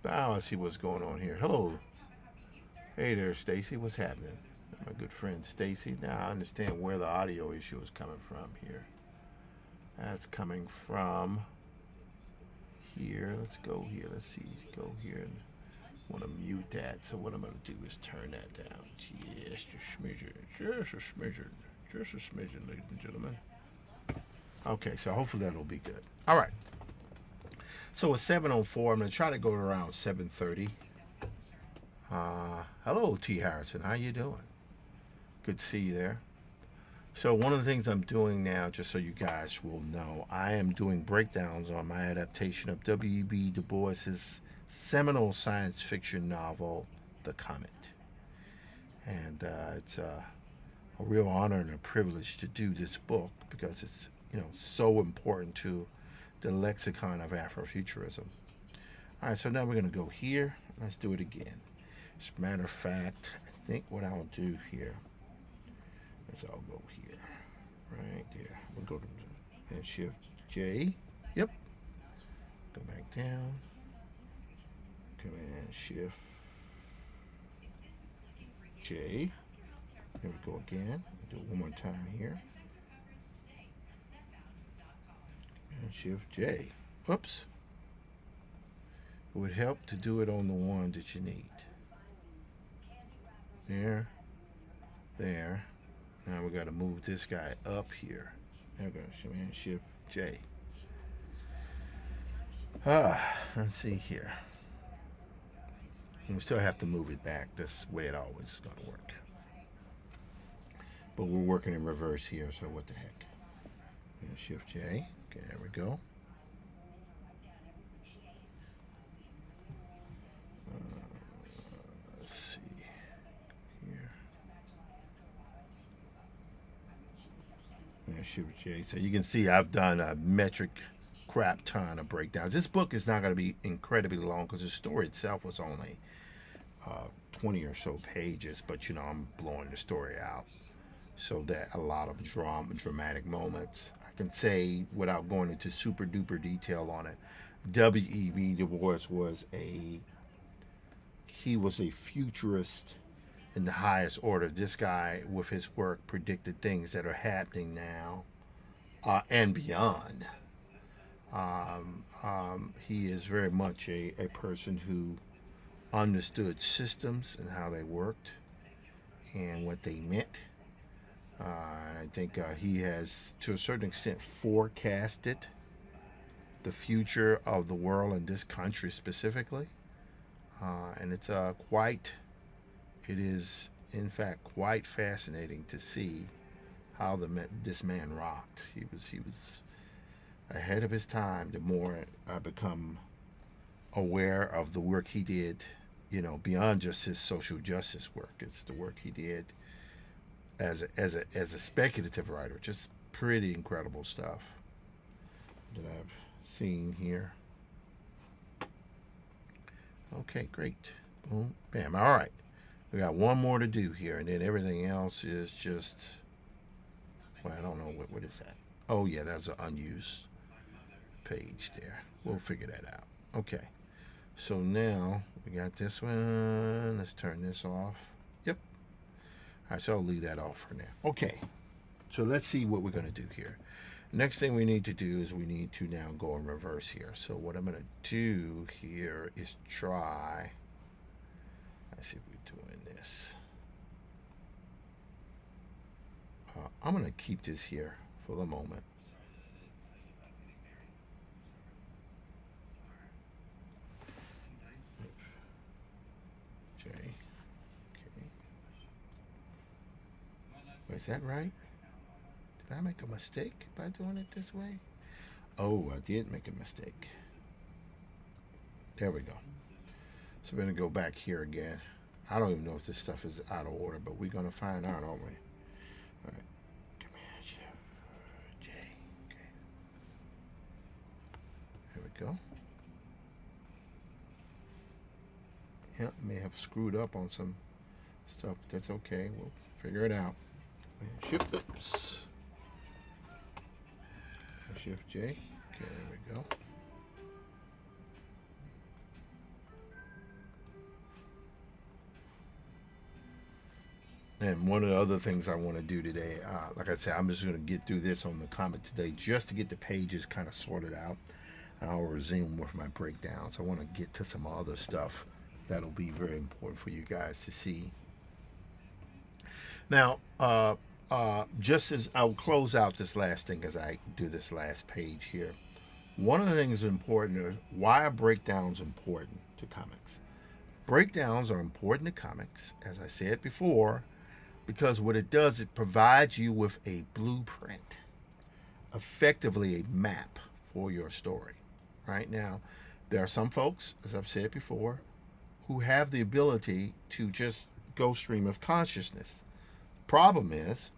now I see what's going on here. Hello, hey there, Stacy. What's happening? My good friend Stacy. Now I understand where the audio issue is coming from here. That's coming from here. Let's go here. Let's see. Go here and want to mute that. So what I'm going to do is turn that down. Just a smidgen. Just a smidgen. Just a smidgen, ladies and gentlemen. Okay, so hopefully that'll be good. All right. So it's 7:04. I'm going to try to go around 7:30. Hello, T. Harrison. How you doing? Good to see you there. So one of the things I'm doing now, just so you guys will know, I am doing breakdowns on my adaptation of W.E.B. Du Bois's seminal science fiction novel, The Comet. And it's a real honor and a privilege to do this book because it's so important to the lexicon of Afrofuturism. All right, so now we're going to go here. Let's do it again. As a matter of fact, I think what I'll do here is I'll go here, right there. We'll go to and Shift J. Yep. Go back down. Command Shift J. Here we go again. Do it one more time here. And Shift J. Oops. It would help to do it on the one that you need. There. There. Now we got to move this guy up here. There we go. Command Shift J. Let's see here. We still have to move it back. That's the way it always is going to work. But we're working in reverse here, so what the heck. And Shift J. Okay, there we go. Let's see here. And Shift J. So you can see I've done a metric crap ton of breakdowns. This book is not going to be incredibly long because the story itself was only 20 or so pages, but I'm blowing the story out so that a lot of dramatic moments. I can say without going into super duper detail on it, W.E.B. Du Bois was a futurist in the highest order. This guy with his work predicted things that are happening now and beyond. He is very much a person who understood systems and how they worked and what they meant. I think he has, to a certain extent, forecasted the future of the world and this country specifically. And it's it is, in fact, quite fascinating to see how this man rocked. He was ahead of his time. The more I become aware of the work he did, beyond just his social justice work, it's the work he did as a speculative writer. Just pretty incredible stuff that I've seen here. Okay, great. Boom, bam. All right, we got one more to do here, and then everything else is just, well, I don't know what is that. Oh yeah, that's an unused page there. We'll figure that out. Okay. So now we got this one. Let's turn this off. Yep. All right, so I'll leave that off for now. Okay. So let's see what we're going to do here. Next thing we need to do is we need to now go in reverse here. So what I'm going to do here is try. Let's see if we're doing this. I'm going to keep this here for the moment. J. Okay. Is that right? Did I make a mistake by doing it this way? Oh, I did make a mistake. There we go. So we're going to go back here again. I don't even know if this stuff is out of order, but we're going to find out, aren't we? All right. Command Shift J. Okay. There we go. Yeah, may have screwed up on some stuff, but that's okay. We'll figure it out. Shift, oops. Shift J. Okay, there we go. And one of the other things I want to do today, like I said, I'm just going to get through this on the comment today just to get the pages kind of sorted out. And I'll resume with my breakdowns. I want to get to some other stuff that'll be very important for you guys to see. Now, just as I'll close out this last thing as I do this last page here. One of the things that's important is why are breakdowns important to comics? Breakdowns are important to comics, as I said before, because what it does, it provides you with a blueprint, effectively a map for your story. Right now, there are some folks, as I've said before, who have the ability to just go stream of consciousness. Problem is,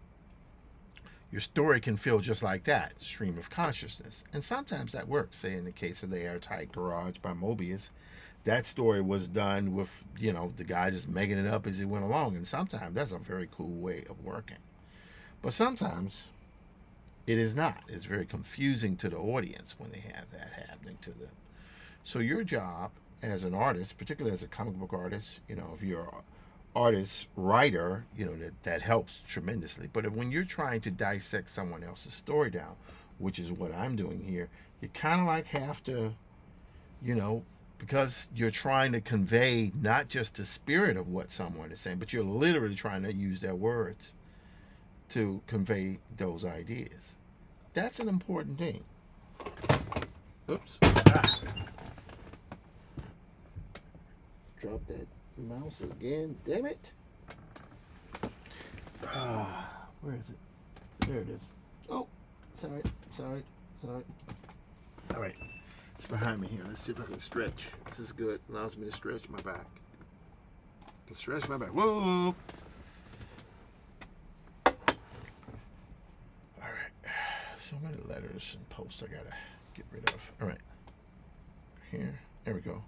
your story can feel just like that, stream of consciousness. And sometimes that works. Say in the case of the Airtight Garage by Mobius, that story was done with, the guy just making it up as he went along. And sometimes that's a very cool way of working. But sometimes it is not. It's very confusing to the audience when they have that happening to them. So your job as an artist, particularly as a comic book artist, if you're an artist, writer, that helps tremendously. But when you're trying to dissect someone else's story down, which is what I'm doing here, you kind of like have to, because you're trying to convey not just the spirit of what someone is saying, but you're literally trying to use their words to convey those ideas. That's an important thing. Oops. Drop that mouse again. Damn it. Where is it? There it is. Oh, sorry. All right. It's behind me here. Let's see if I can stretch. This is good. Allows me to stretch my back. I can stretch my back. Whoa. All right. So many letters and posts I gotta get rid of. All right. Here. There we go.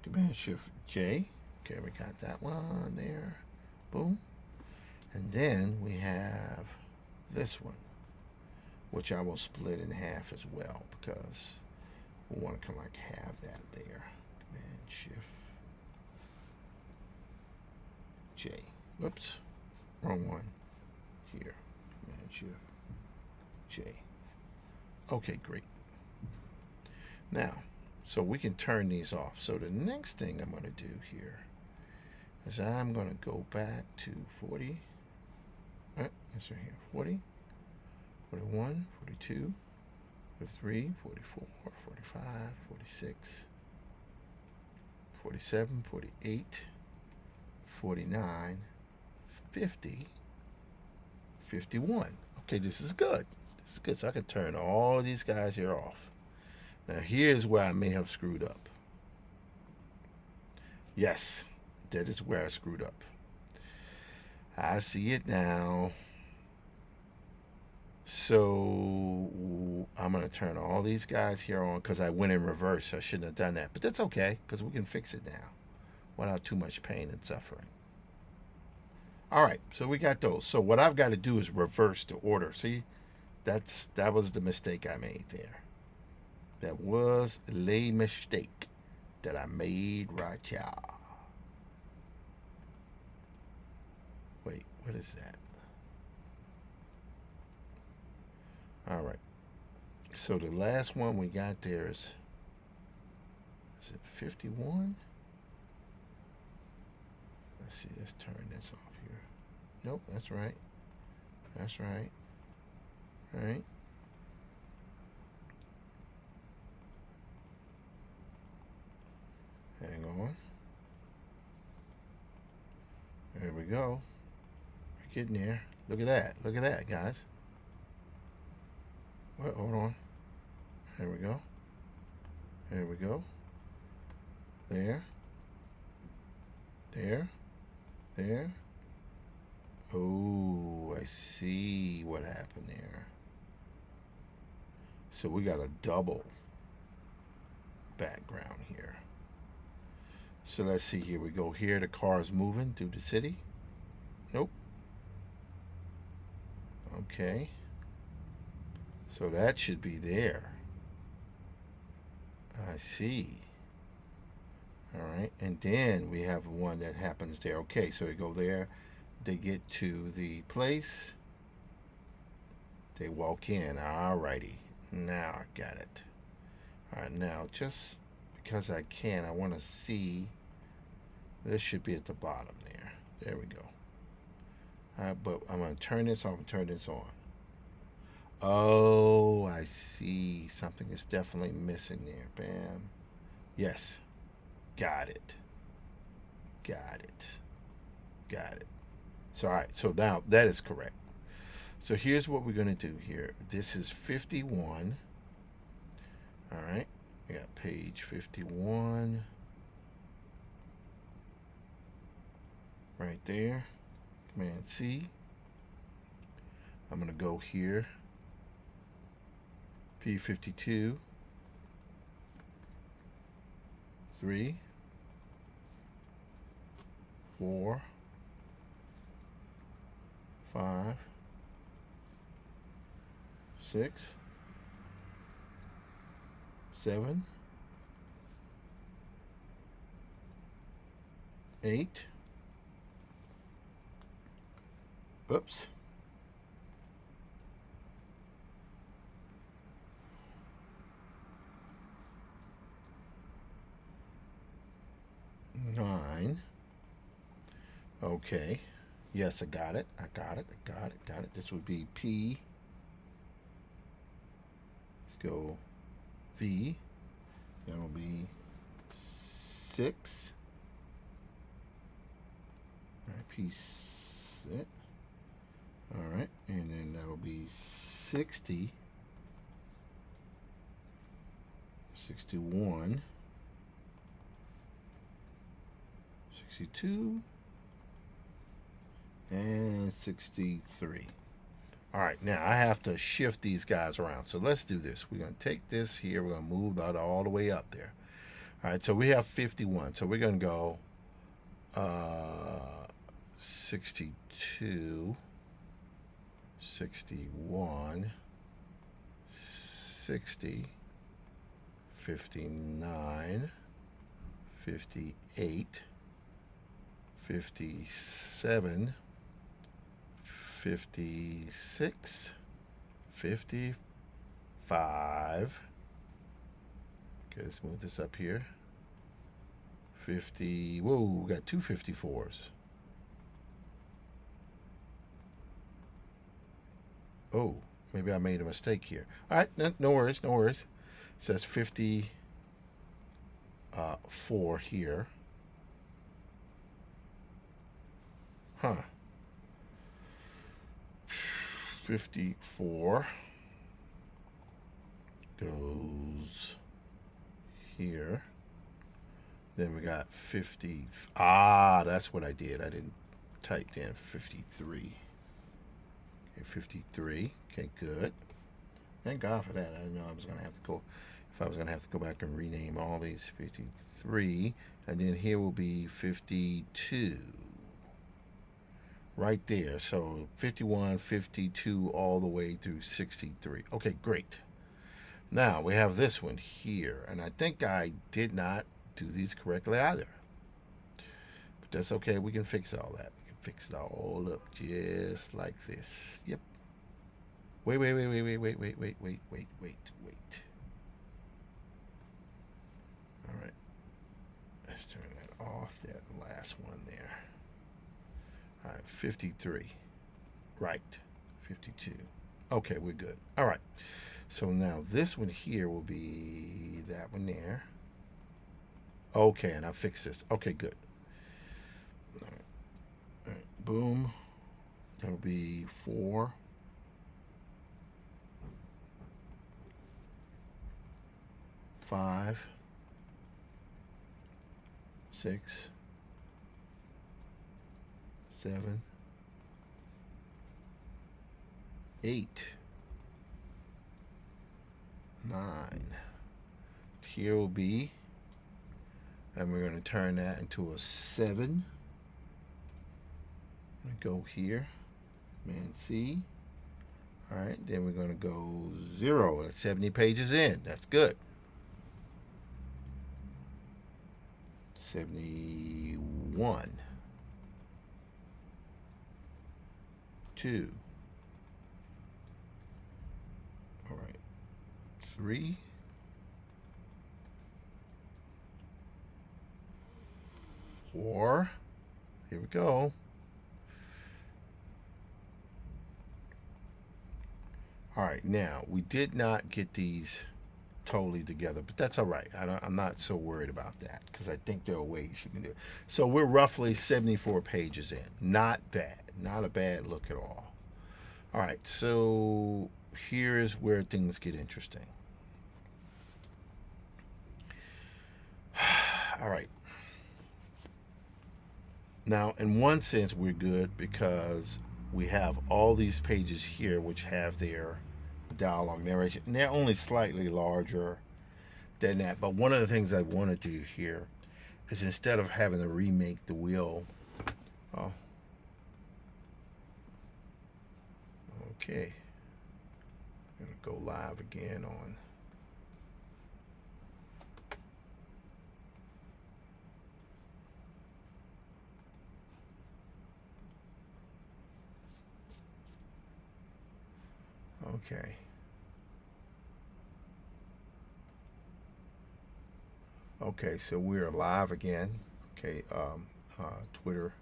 Command Shift J. Okay, we got that one there. Boom. And then we have this one, which I will split in half as well because we want to kind of like have that there. Command Shift J. Whoops. Wrong one. Here. Command Shift J. Okay, great. Now, so we can turn these off. So the next thing I'm going to do here is I'm going to go back to 40. That's right here. 40, 41, 42, 43, 44, 45, 46, 47, 48, 49, 50, 51. Okay, this is good. This is good. So I can turn all of these guys here off. Now here's where I may have screwed up. Yes, that is where I screwed up. I see it now. So I'm going to turn all these guys here on because I went in reverse. I shouldn't have done that. But that's okay because we can fix it now without too much pain and suffering. All right, so we got those. So what I've got to do is reverse the order. See, That was the mistake I made there. That was a mistake that I made right here. Wait, what is that? All right. So the last one we got there is it 51? Let's see, let's turn this off here. Nope, that's right. That's right. All right. Hang on. There we go. We're getting there. Look at that. Look at that, guys. What? Hold on. There we go. There we go. There. There. There. Oh, I see what happened there. So we got a double background here. So let's see here. We go here. The car is moving through the city. Nope. Okay. So that should be there. I see. All right. And then we have one that happens there. Okay. So they go there. They get to the place. They walk in. All righty. Now I got it. All right. Now, just because I can, I want to see. This should be at the bottom there. There we go. All right. But I'm going to turn this off and turn this on. Oh, I see. Something is definitely missing there. Bam. Yes. Got it. Got it. Got it. So, all right. So now that is correct. So here's what we're going to do here. This is 51. All right. We got page 51. Right there. Command C. I'm going to go here. P52. 3. 4. 5. 6. 7. 8. Oops. 9. Okay. Yes, I got it. I got it. I got it. Got it. This would be P. Let's go V. That will be 6. All right, P. All right, and then that'll be 60. 61. 62. And 63. All right, now I have to shift these guys around. So let's do this. We're going to take this here. We're going to move that all the way up there. All right, so we have 51. So we're going to go 62, 61, 60, 59, 58, 57, 56, 55. Okay, let's move this up here. 50. Whoa, we got two 54s. Oh, maybe I made a mistake here. All right, no worries, no worries. It says 54 here. Huh. 54 goes here. Then we got 50. Ah, that's what I did. I didn't type in 53. Okay, 53. Okay, good. Thank God for that. I didn't know I was going to have to go. If I was going to have to go back and rename all these 53. And then here will be 52. right there. So 51, 52, all the way through 63. Okay, great. Now we have this one here, and I think I did not do these correctly either. But that's okay. We can fix all that. We can fix it all up just like this. Yep. Wait. All right. Let's turn that off. That last one there. All right, 53. Right. 52. Okay, we're good. All right. So now this one here will be that one there. Okay, and I fixed this. Okay, good. All right. All right. Boom. That'll be 4. 5. 6. 7. 8. 9. Here will be, and we're going to turn that into a 7. Go here, man, C. All right, then we're going to go 0. That's 70 pages in. That's good. 71. 2. All right. 3. 4. Here we go. All right, now we did not get these totally together, but that's all right. I'm not so worried about that because I think there are ways you can do it. So we're roughly 74 pages in. Not bad. Not a bad look at all. All right, so here's where things get interesting. All right. Now, in one sense, we're good because we have all these pages here which have their dialogue narration, and they're only slightly larger than that. But one of the things I want to do here is instead of having to remake the wheel, oh, okay, I'm gonna go live again on. Okay. Okay, so we're live again. Okay, Twitter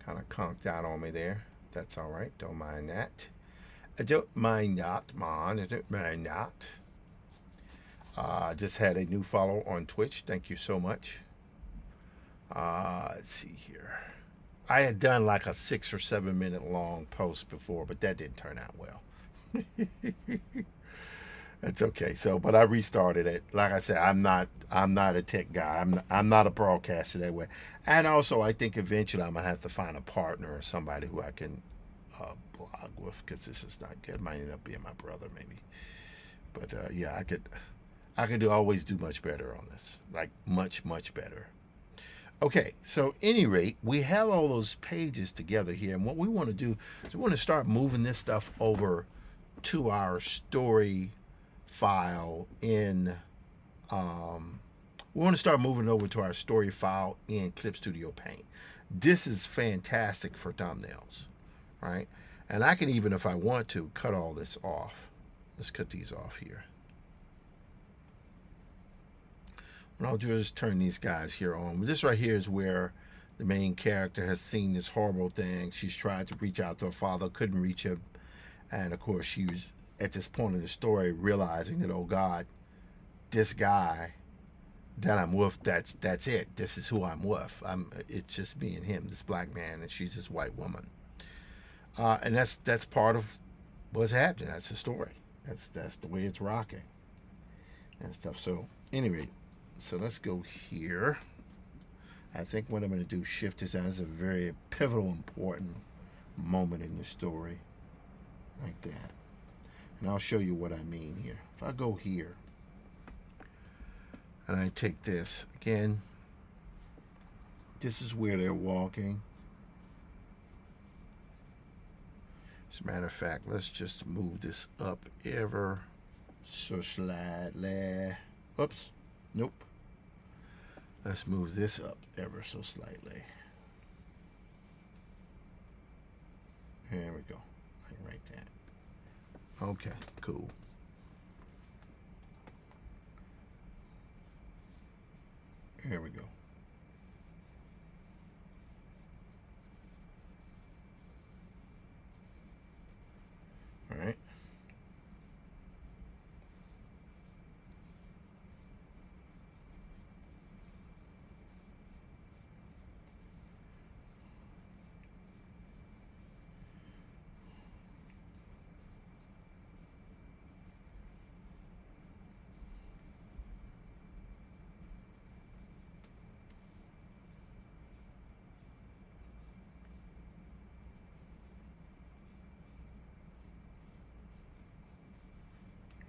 kind of conked out on me there. That's all right. Don't mind that. I don't mind that, man. I don't mind that. Just had a new follow on Twitch. Thank you so much. Let's see here. I had done like a 6 or 7 minute long post before, but that didn't turn out well. That's okay. So, but I restarted it. Like I said, I'm not a tech guy. I'm not a broadcaster that way. And also, I think eventually I'm gonna have to find a partner or somebody who I can blog with because this is not good. It might end up being my brother maybe. But yeah, I could always do much better on this. Like much better. Okay, so any rate, we have all those pages together here, and what we want to do is we want to start moving this stuff over to our story file in we want to start moving over to our story file in Clip Studio Paint. This is fantastic for thumbnails, right? And I can even, if I want to, cut all this off. Let's cut these off here. What I'll do is turn these guys here on. This right here is where the main character has seen this horrible thing. She's tried to reach out to her father, couldn't reach him. And of course, she was at this point in the story realizing that, oh God, this guy that I'm with, that's it. This is who I'm with. It's just me and him, this black man, and she's this white woman. And that's part of what's happening. That's the story. That's the way it's rocking and stuff. So anyway, so let's go here. I think what I'm going to do, shift this as a very pivotal, important moment in the story, like that. And I'll show you what I mean here. If I go here and I take this again, this is where they're walking. As a matter of fact, let's just move this up ever so slightly. Oops. Nope. Let's move this up ever so slightly. There we go. Like that. Okay, cool. Here we go. All right.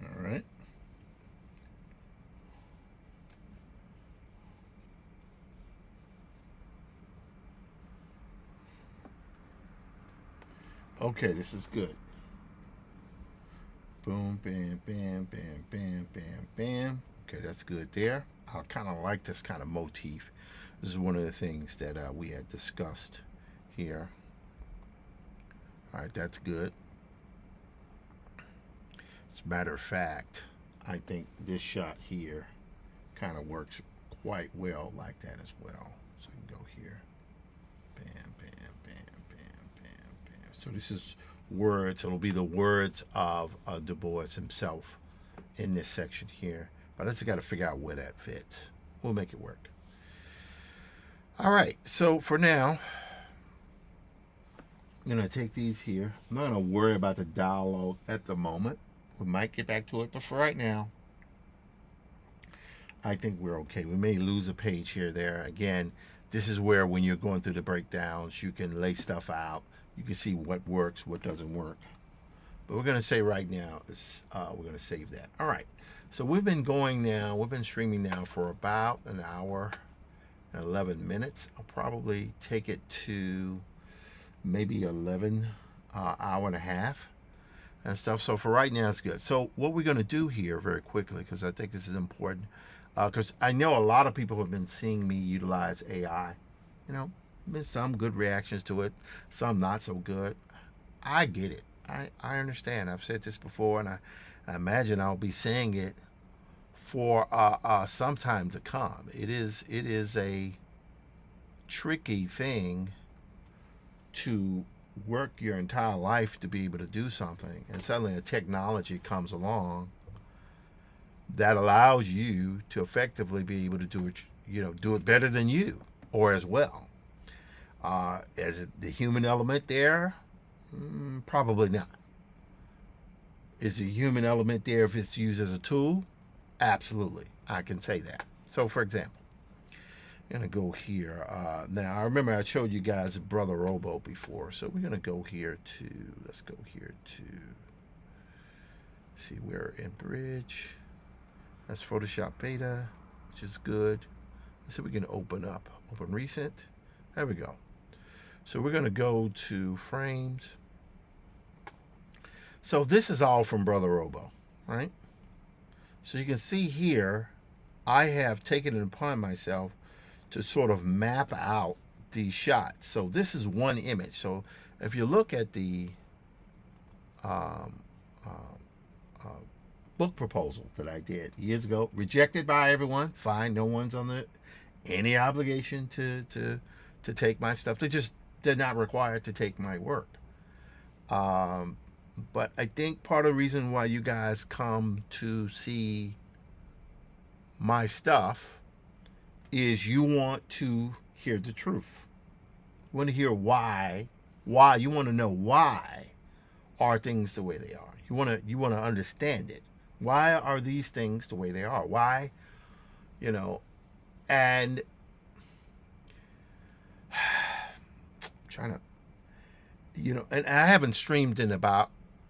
All right. Okay, this is good. Boom, bam, bam, bam, bam, bam, bam. Okay, that's good there. I kind of like this kind of motif. This is one of the things that we had discussed here. All right, that's good. As a matter of fact, I think this shot here kind of works quite well like that as well. So I can go here. Bam, bam, bam, bam, bam, bam. So this is words. It'll be the words of Du Bois himself in this section here. But I just got to figure out where that fits. We'll make it work. All right. So for now, I'm going to take these here. I'm not going to worry about the dialogue at the moment. We might get back to it, but for right now, I think we're okay. We may lose a page here or there. Again, this is where when you're going through the breakdowns, you can lay stuff out. You can see what works, what doesn't work. But we're going to say right now, we're going to save that. All right. So we've been going now. We've been streaming now for about an hour and 11 minutes. I'll probably take it to maybe 11 hour and a half and stuff. So for right now, it's good. So what we're going to do here very quickly, because I think this is important, because I know a lot of people have been seeing me utilize AI. You know, been some good reactions to it, some not so good. I get it. I understand. I've said this before, and I imagine I'll be saying it for some time to come. It is a tricky thing to work your entire life to be able to do something, and suddenly a technology comes along that allows you to effectively be able to do it, do it better than you or as well. Is it the human element there? Probably not. Is the human element there if it's used as a tool? Absolutely. I can say that. So for example, I'm going to go here. Now, I remember I showed you guys Brother Robo before. So we're going to go here to, let's go here to, see, we're in Bridge. That's Photoshop Beta, which is good. So we can open recent. There we go. So we're going to go to frames. So this is all from Brother Robo, right? So you can see here, I have taken it upon myself to sort of map out these shots. So this is one image. So if you look at the book proposal that I did years ago, rejected by everyone, fine, no one's under any obligation to take my stuff. They're not required to take my work. But I think part of the reason why you guys come to see my stuff is you want to hear the truth. You want to hear why you want to know why are things the way they are. You want to understand it. Why are these things the way they are? Why, and I'm trying to, and I haven't streamed in about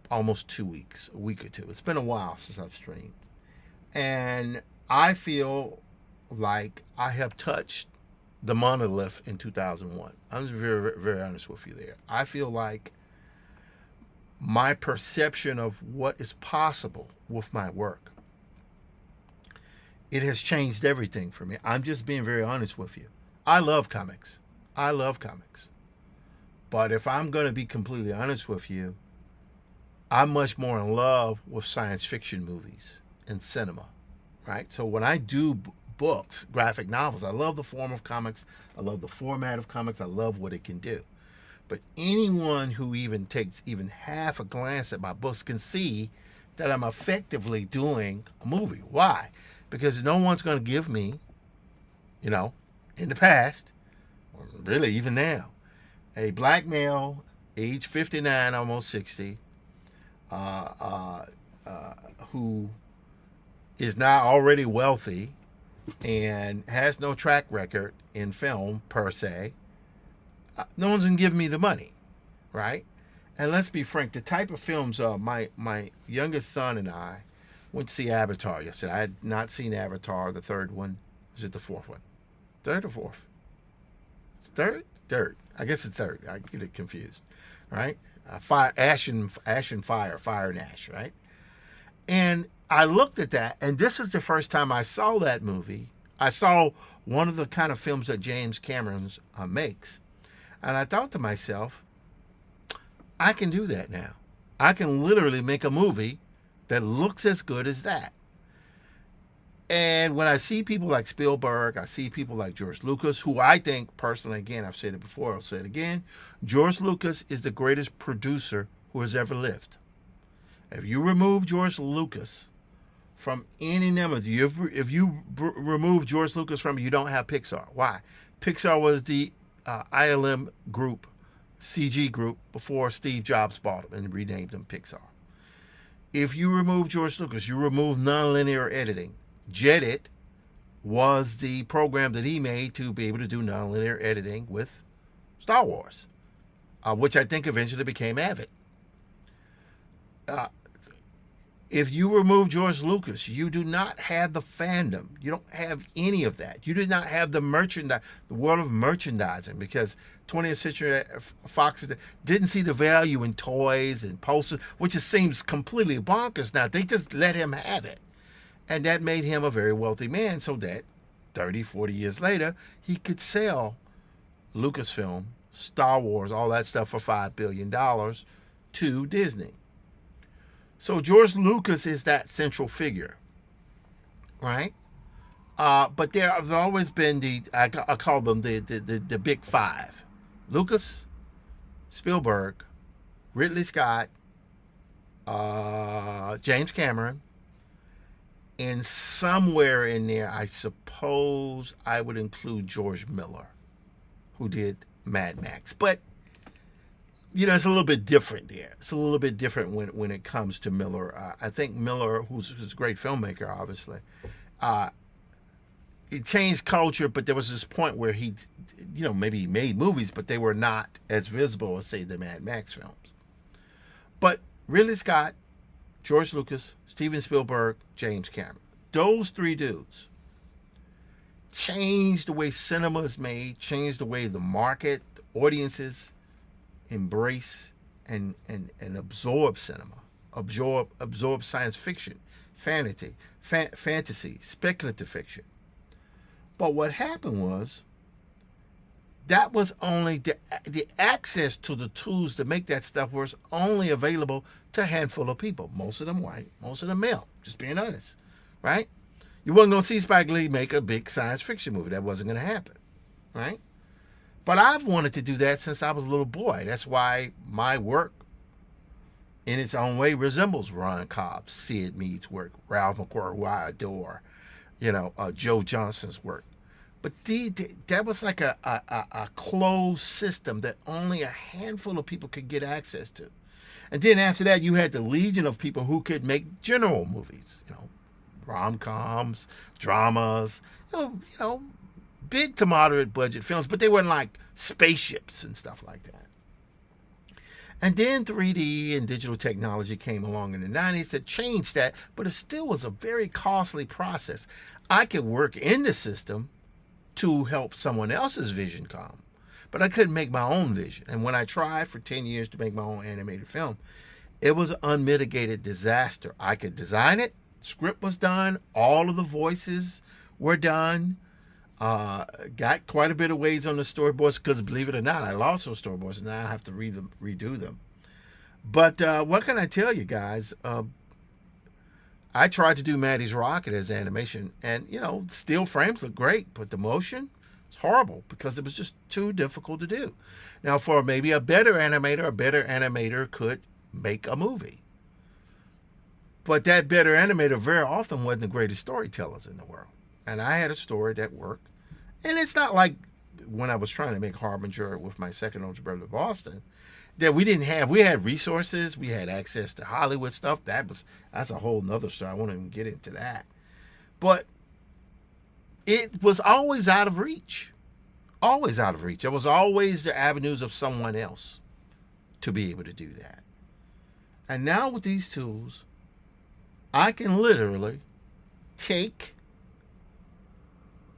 almost 2 weeks, a week or two. It's been a while since I've streamed. And I feel like I have touched the monolith in 2001. I'm very, very honest with you there. I feel like my perception of what is possible with my work. It has changed everything for me. I'm just being very honest with you. I love comics. I love comics. But if I'm going to be completely honest with you, I'm much more in love with science fiction movies and cinema, right? So when I do books, graphic novels, I love the form of comics. I love the format of comics. I love what it can do. But anyone who even takes even half a glance at my books can see that I'm effectively doing a movie. Why? Because no one's going to give me, in the past, or really even now, a black male, age 59, almost 60, who is now already wealthy and has no track record in film per se. No one's gonna give me the money, right? And let's be frank, the type of films my youngest son and I went to see Avatar yesterday. I had not seen Avatar, the third one. Was it the fourth one? Third or fourth? Third? Third. I guess it's third. I get it confused, right? Ash and fire, fire and ash, right? And I looked at that, and this was the first time I saw that movie. I saw one of the kind of films that James Cameron makes. And I thought to myself, I can do that now. I can literally make a movie that looks as good as that. And when I see people like Spielberg, I see people like George Lucas, who I think personally, again, I've said it before, I'll say it again, George Lucas is the greatest producer who has ever lived. If you remove George Lucas from any number, if you remove George Lucas from it, you don't have Pixar. Why? Pixar was the ILM group, CG group, before Steve Jobs bought them and renamed them Pixar. If you remove George Lucas, you remove nonlinear editing. Jedit was the program that he made to be able to do nonlinear editing with Star Wars, which I think eventually became Avid. If you remove George Lucas, you do not have the fandom. You don't have any of that. You do not have the merchandise, the world of merchandising, because 20th Century Fox didn't see the value in toys and posters, which just seems completely bonkers now. They just let him have it. And that made him a very wealthy man, so that 30, 40 years later, he could sell Lucasfilm, Star Wars, all that stuff for $5 billion to Disney. So George Lucas is that central figure, right? But there have always been I call them the big five: Lucas, Spielberg, Ridley Scott, James Cameron, and somewhere in there, I suppose I would include George Miller, who did Mad Max. But it's a little bit different there. It's a little bit different when it comes to Miller. I think Miller, who's a great filmmaker, obviously, he changed culture, but there was this point where he, maybe he made movies, but they were not as visible as, say, the Mad Max films. But Ridley Scott, George Lucas, Steven Spielberg, James Cameron, those three dudes changed the way cinema is made, changed the way the market, the audiences embrace and absorb cinema, absorb science fiction, fantasy, speculative fiction. But what happened was that was only the access to the tools to make that stuff was only available to a handful of people. Most of them white, most of them male. Just being honest, right? You wasn't gonna see Spike Lee make a big science fiction movie. That wasn't gonna happen, right? But I've wanted to do that since I was a little boy. That's why my work, in its own way, resembles Ron Cobb's Sid Mead's work, Ralph McQuarrie, who I adore, Joe Johnston's work. But that was like a closed system that only a handful of people could get access to. And then after that, you had the legion of people who could make general movies, rom-coms, dramas, big to moderate budget films, but they weren't like spaceships and stuff like that. And then 3D and digital technology came along in the 90s that changed that, but it still was a very costly process. I could work in the system to help someone else's vision come, but I couldn't make my own vision. And when I tried for 10 years to make my own animated film, It was an unmitigated disaster. I could design it. Script was done. All of the voices were done. Got quite a bit of ways on the storyboards because, believe it or not, I lost those storyboards and now I have to redo them. But what can I tell you guys? I tried to do Maddie's Rocket as animation, and still frames look great, but the motion is horrible because it was just too difficult to do. Now, for maybe a better animator could make a movie. But that better animator very often wasn't the greatest storytellers in the world. And I had a story that worked. And it's not like when I was trying to make Harbinger with my second older brother Boston, that we had resources, we had access to Hollywood stuff. That's a whole nother story. I won't even get into that. But it was always out of reach. Always out of reach. There was always the avenues of someone else to be able to do that. And now with these tools, I can literally take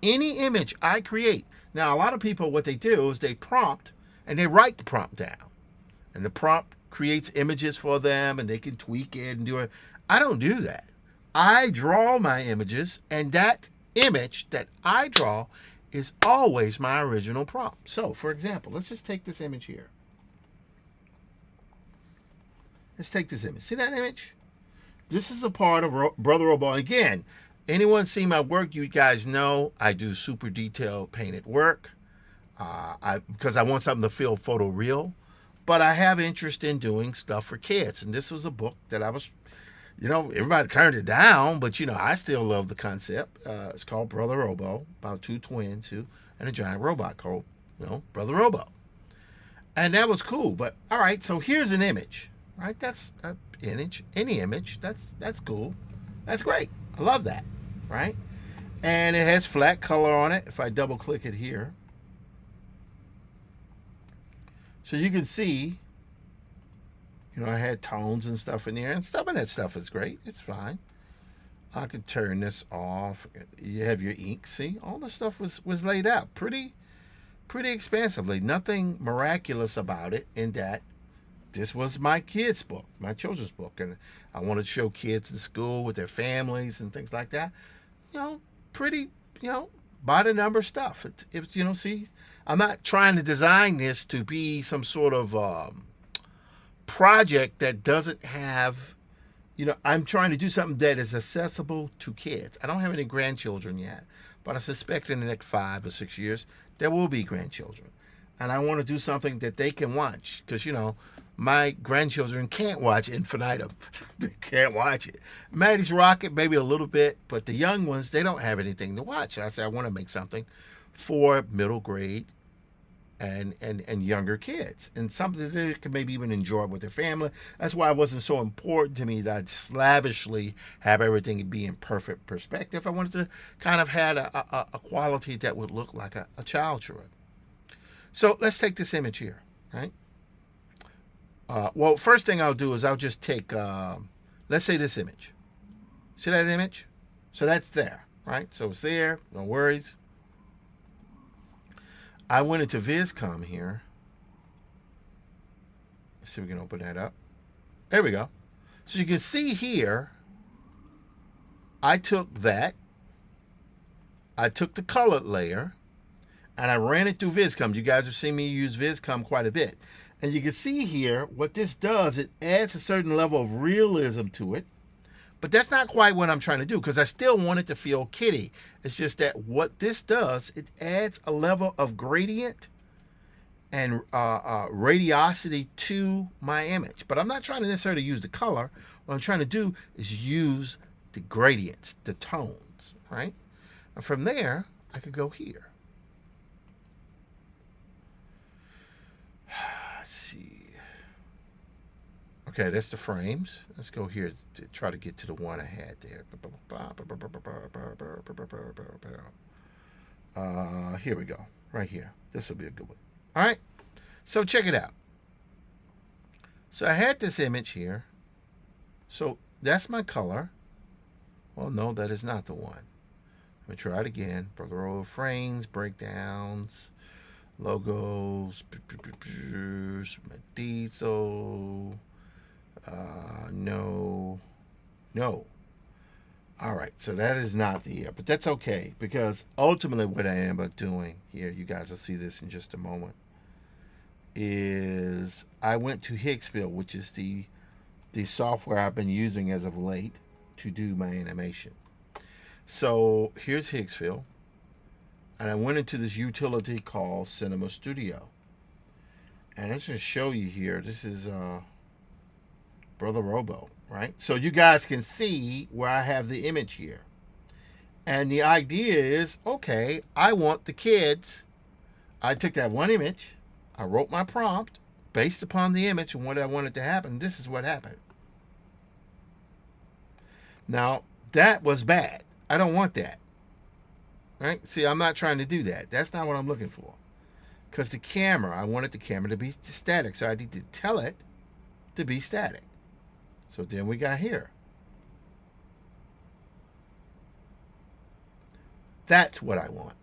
any image I create. Now, a lot of people, what they do is they prompt and they write the prompt down. And the prompt creates images for them and they can tweak it and do it. I don't do that. I draw my images, and that image that I draw is always my original prompt. So, for example, let's just take this image here. Let's take this image. See that image? This is a part of Brother Robo. Again, anyone see my work, you guys know I do super detailed painted work because I want something to feel photoreal. But I have interest in doing stuff for kids. And this was a book that I was, everybody turned it down, but, I still love the concept. It's called Brother Robo, about two twins and a giant robot called, Brother Robo. And that was cool. But, all right, so here's an image, right? That's an image, any image. That's cool. That's great. I love that, right? And it has flat color on it. If I double click it here, so you can see, I had tones and stuff in there, and some of that stuff is great. It's fine. I could turn this off. You have your ink. See, all the stuff was laid out pretty expansively. Nothing miraculous about it in that this was my kids' book, my children's book, and I wanted to show kids in school with their families and things like that. Pretty, by the number stuff. It see, I'm not trying to design this to be some sort of project that doesn't have, I'm trying to do something that is accessible to kids. I don't have any grandchildren yet, but I suspect in the next 5 or 6 years, there will be grandchildren. And I want to do something that they can watch because, my grandchildren can't watch Infinitum. They can't watch it. Maddie's Rocket, maybe a little bit, but the young ones, they don't have anything to watch. I said, I want to make something for middle grade and younger kids, and something that they can maybe even enjoy with their family. That's why it wasn't so important to me that I'd slavishly have everything be in perfect perspective. I wanted to kind of have a quality that would look like a child should. So let's take this image here, right? Well, first thing I'll do is I'll just take, let's say this image. See that image? So that's there, right? So it's there, no worries. I went into VizCom here. Let's see if we can open that up. There we go. So you can see here, I took that. I took the colored layer, and I ran it through VizCom. You guys have seen me use VizCom quite a bit. And you can see here what this does, it adds a certain level of realism to it. But that's not quite what I'm trying to do because I still want it to feel kiddie. It's just that what this does, it adds a level of gradient and radiosity to my image. But I'm not trying to necessarily use the color. What I'm trying to do is use the gradients, the tones, right? And from there, I could go here. Okay, that's the frames. Let's go here to try to get to the one I had there. Here we go. Right here. This will be a good one. All right. So check it out. So I had this image here. So that's my color. Well, no, that is not the one. Let me try it again. Brother Robo frames, breakdowns, logos, Diesel. No. No. All right, so that is not the but that's okay because ultimately what I am doing here, you guys will see this in just a moment, is I went to Higsville, which is the software I've been using as of late to do my animation. So here's Higsville, and I went into this utility called Cinema Studio, and I'm just gonna show you here. This is Brother Robo, right? So you guys can see where I have the image here. And the idea is, okay, I want the kids. I took that one image, I wrote my prompt based upon the image and what I wanted to happen. This is what happened. Now, that was bad. I don't want that. Right? See, I'm not trying to do that. That's not what I'm looking for. Because the camera, I wanted the camera to be static. So I need to tell it to be static. So then we got here. That's what I want.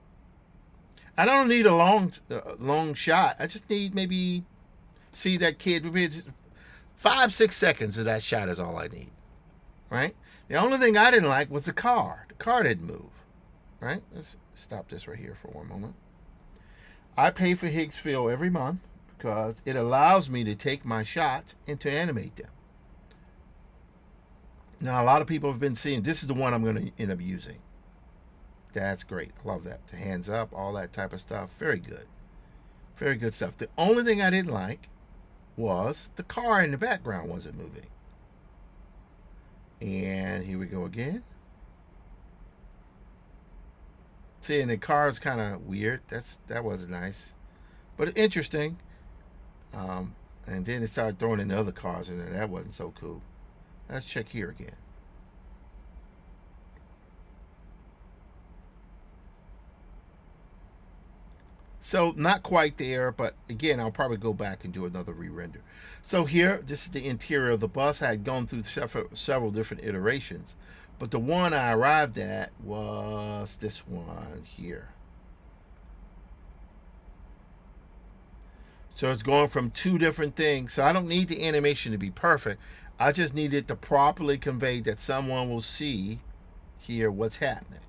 I don't need a long shot. I just need maybe see that kid. 5-6 seconds of that shot is all I need. Right? The only thing I didn't like was the car. The car didn't move. Right? Let's stop this right here for one moment. I pay for Higsville every month because it allows me to take my shots and to animate them. Now, a lot of people have been seeing, this is the one I'm going to end up using. That's great. I love that. The hands up, all that type of stuff. Very good. Very good stuff. The only thing I didn't like was the car in the background wasn't moving. And here we go again. See, and the car is kind of weird. That wasn't nice. But interesting. And then it started throwing in the other cars in there. That wasn't so cool. Let's check here again. So not quite there, but again, I'll probably go back and do another re-render. So here, this is the interior of the bus. I had gone through several different iterations, but the one I arrived at was this one here. So it's going from two different things. So I don't need the animation to be perfect. I just need it to properly convey that someone will see here what's happening.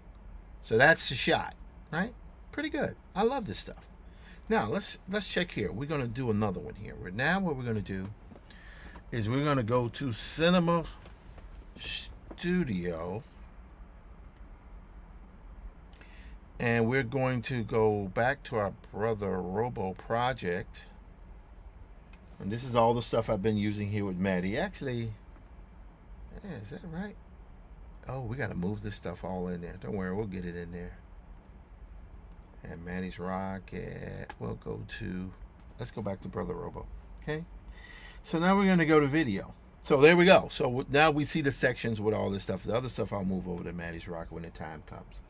So that's the shot, right? Pretty good. I love this stuff. Now let's check here. We're gonna do another one here. Now what we're gonna do is we're gonna go to Cinema Studio, and we're going to go back to our Brother Robo project. And this is all the stuff I've been using here with Maddie. Actually, yeah, is that right? Oh, we got to move this stuff all in there. Don't worry, we'll get it in there. And Maddie's Rocket. We'll go to, let's go back to Brother Robo. Okay. So now we're going to go to video. So there we go. So now we see the sections with all this stuff. The other stuff I'll move over to Maddie's Rocket when the time comes.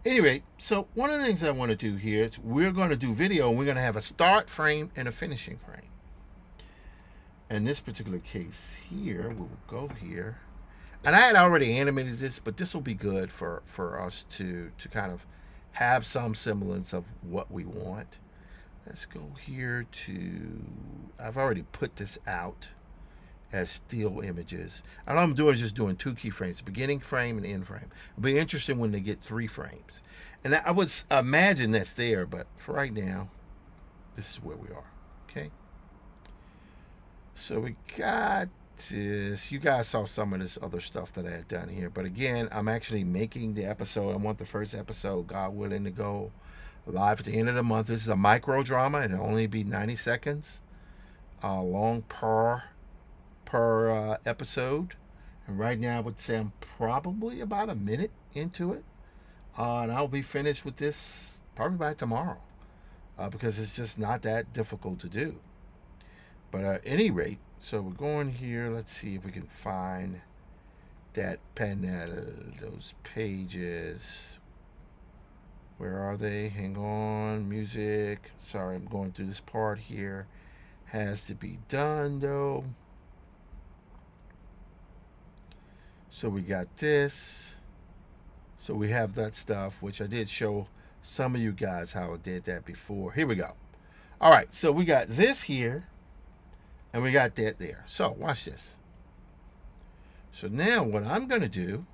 Anyway, so one of the things I want to do here is we're going to do video, and we're going to have a start frame and a finishing frame. In this particular case here, we will go here. And I had already animated this, but this will be good for us to kind of have some semblance of what we want. Let's go here to, I've already put this out as still images. And all I'm doing is just doing 2 keyframes, the beginning frame and end frame. It'll be interesting when they get 3 frames. And I would imagine that's there, but for right now, this is where we are, okay? So we got this. You guys saw some of this other stuff that I had done here. But again, I'm actually making the episode. I want the first episode, God willing, to go live at the end of the month. This is a micro drama, and it'll only be 90 seconds long per episode. And right now, I would say I'm probably about a minute into it. And I'll be finished with this probably by tomorrow. Because it's just not that difficult to do. But at any rate, so we're going here. Let's see if we can find that panel, those pages. Where are they? Hang on. Music. Sorry, I'm going through this part here. Has to be done, though. So we got this. So we have that stuff, which I did show some of you guys how I did that before. Here we go. All right, so we got this here. And we got that there. So watch this. So now what I'm going to do,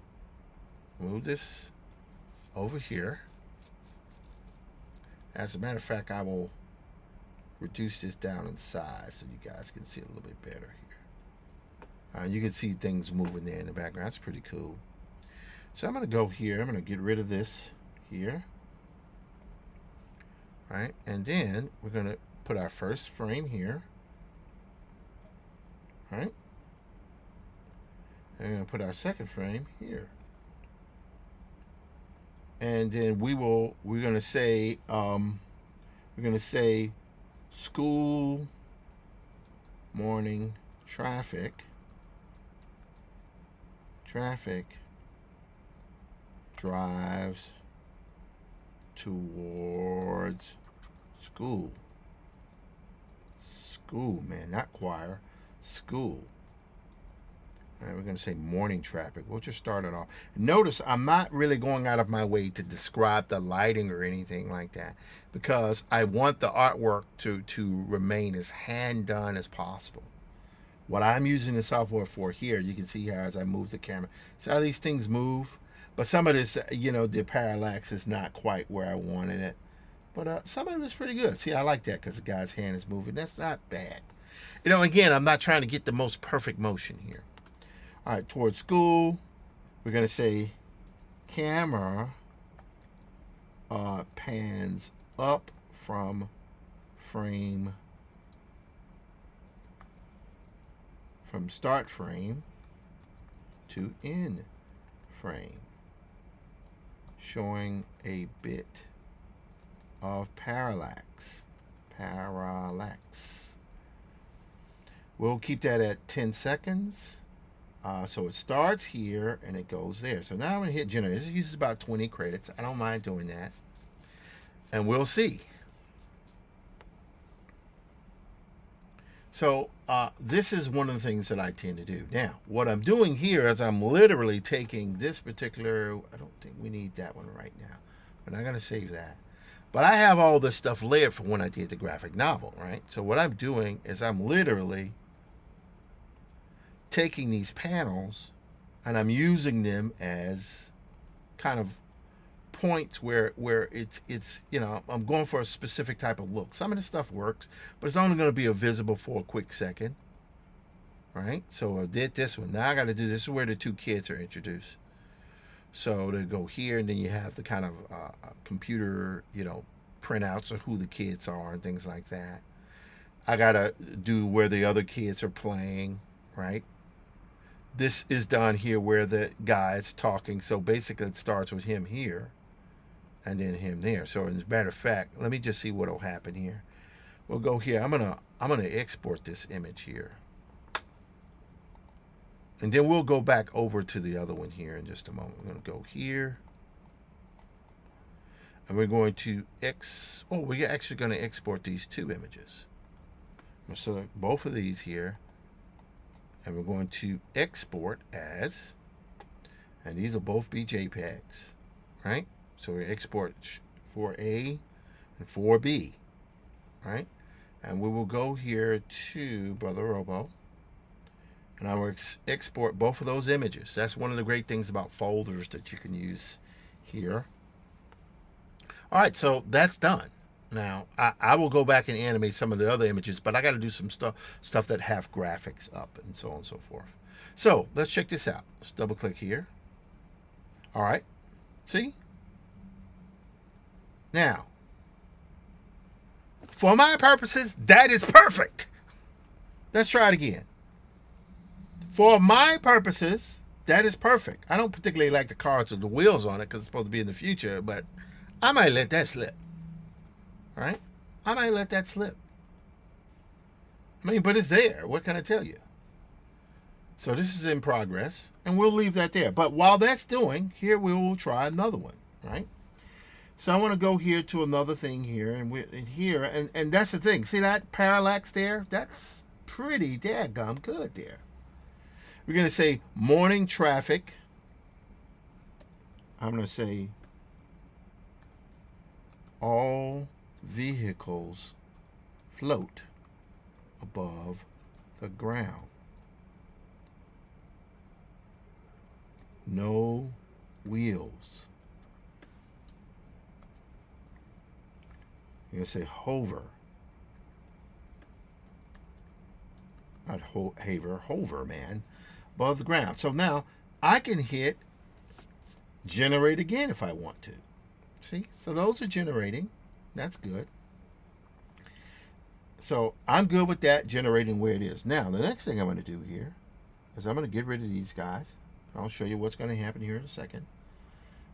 move this over here. As a matter of fact, I will reduce this down in size so you guys can see a little bit better here. You can see things moving there in the background. It's pretty cool. So I'm going to go here. I'm going to get rid of this here. Right? And then we're going to put our first frame here. Right? And we're going to put our second frame here. And then we're going to say school morning traffic drives towards school, man, not choir, school. All right, we're going to say morning traffic. We'll just start it off. Notice I'm not really going out of my way to describe the lighting or anything like that, because I want the artwork to remain as hand done as possible. What I'm using the software for here, you can see here as I move the camera. See how these things move? But some of this, the parallax is not quite where I wanted it. But some of it's pretty good. See, I like that because the guy's hand is moving. That's not bad. Again, I'm not trying to get the most perfect motion here. All right, towards school, we're going to say camera pans up from start frame to end frame, showing a bit of parallax. We'll keep that at 10 seconds. So it starts here and it goes there. So now I'm going to hit generate. This uses about 20 credits. I don't mind doing that. And we'll see. So this is one of the things that I tend to do. Now, what I'm doing here is I'm literally taking this particular, I don't think we need that one right now. We're not going to save that. But I have all this stuff layered for when I did the graphic novel, right? So what I'm doing is I'm literally taking these panels and I'm using them as kind of points where it's I'm going for a specific type of look. Some of the stuff works, but it's only going to be visible for a quick second, right? So I did this one. Now I got to do this is where the two kids are introduced. So they go here, and then you have the kind of computer printouts of who the kids are and things like that. I got to do where the other kids are playing, right? This is done here where the guy's talking. So basically it starts with him here and then him there. So as a matter of fact, let me just see what will happen here. We'll go here. I'm gonna export this image here. And then we'll go back over to the other one here in just a moment. We're gonna go here. And we're going to we're actually gonna export these two images. I'm gonna select both of these here. And we're going to export as, and these will both be JPEGs, right? So we export 4A and 4B, right? And we will go here to Brother Robo, and I will export both of those images. That's one of the great things about folders that you can use here. All right, so that's done. Now, I will go back and animate some of the other images, but I got to do some stuff that have graphics up and so on and so forth. So let's check this out. Let's double click here. All right. See? Now, for my purposes, that is perfect. Let's try it again. For my purposes, that is perfect. I don't particularly like the cars or the wheels on it because it's supposed to be in the future, but I might let that slip. Right? I might let that slip. But it's there. What can I tell you? So this is in progress, and we'll leave that there. But while that's doing, here we will try another one, right? So I want to go here to another thing here, and that's the thing. See that parallax there? That's pretty daggum good there. We're going to say morning traffic. I'm going to say all vehicles float above the ground. No wheels. You're going to say hover. Not haver, hover, man. Above the ground. So now I can hit generate again if I want to. See? So those are generating. That's good. So I'm good with that generating where it is. Now, the next thing I'm going to do here is I'm going to get rid of these guys. I'll show you what's going to happen here in a second.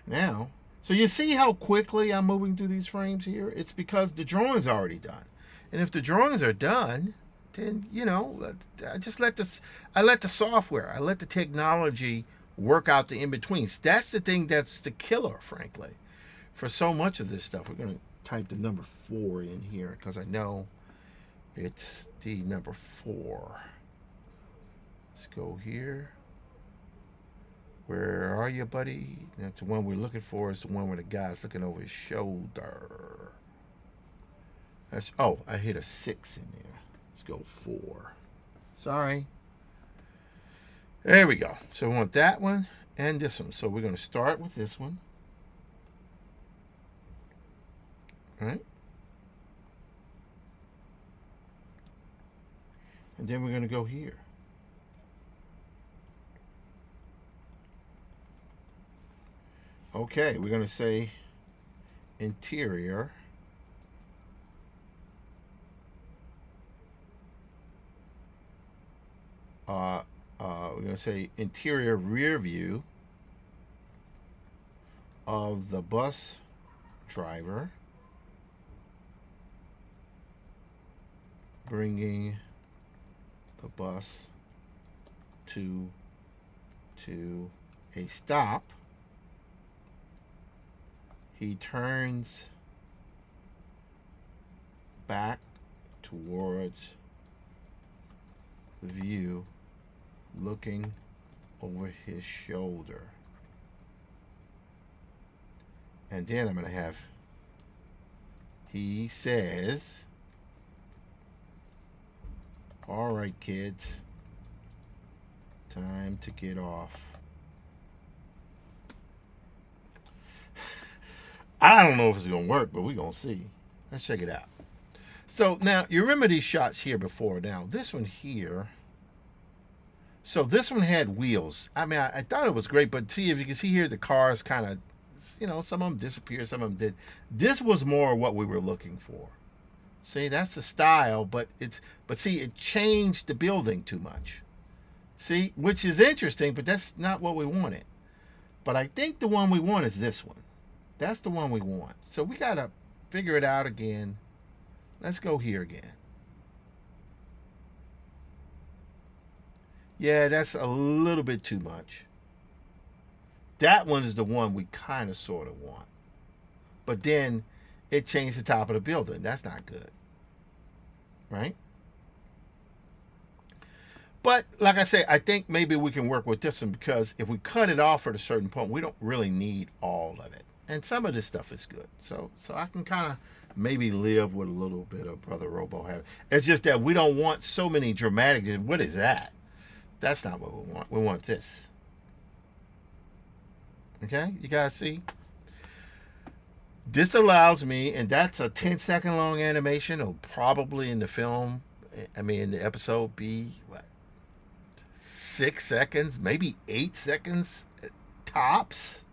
Now, so you see how quickly I'm moving through these frames here? It's because the drawing's already done. And if the drawings are done, then, you know, I just let the software, I let the technology work out the in-betweens. That's the thing that's the killer, frankly, for so much of this stuff. We're going to type the number 4 in here because I know it's the number 4. Let's go here. Where are you, buddy? That's the one we're looking for. It's the one where the guy's looking over his shoulder. That's, oh, I hit a 6 in there. Let's go 4. Sorry. There we go. So we want that one and this one. So we're going to start with this one. All right. And then we're going to go here. Okay, we're going to say interior. We're going to say interior rear view of the bus driver, bringing the bus to a stop. He turns back towards the view, looking over his shoulder. And then I'm going to have, he says, all right, kids, time to get off. I don't know if it's going to work, but we're going to see. Let's check it out. So now, you remember these shots here before. Now, this one here. So this one had wheels. I mean, I thought it was great, but see, if you can see here, the cars kind of, you know, some of them disappeared, some of them did. This was more what we were looking for. See, that's the style, but see, it changed the building too much. See, which is interesting, but that's not what we wanted. But I think the one we want is this one. That's the one we want. So we got to figure it out again. Let's go here again. Yeah, that's a little bit too much. That one is the one we kind of sort of want. But then it changed the top of the building. That's not good. Right? But like I say, I think maybe we can work with this one because if we cut it off at a certain point, we don't really need all of it. And some of this stuff is good. So I can kind of maybe live with a little bit of Brother Robo having. It's just that we don't want so many dramatic. What is that? That's not what we want. We want this. Okay? You guys see? This allows me, and that's a 10-second long animation. It'll probably in the film, in the episode be, what, 6 seconds, maybe 8 seconds tops.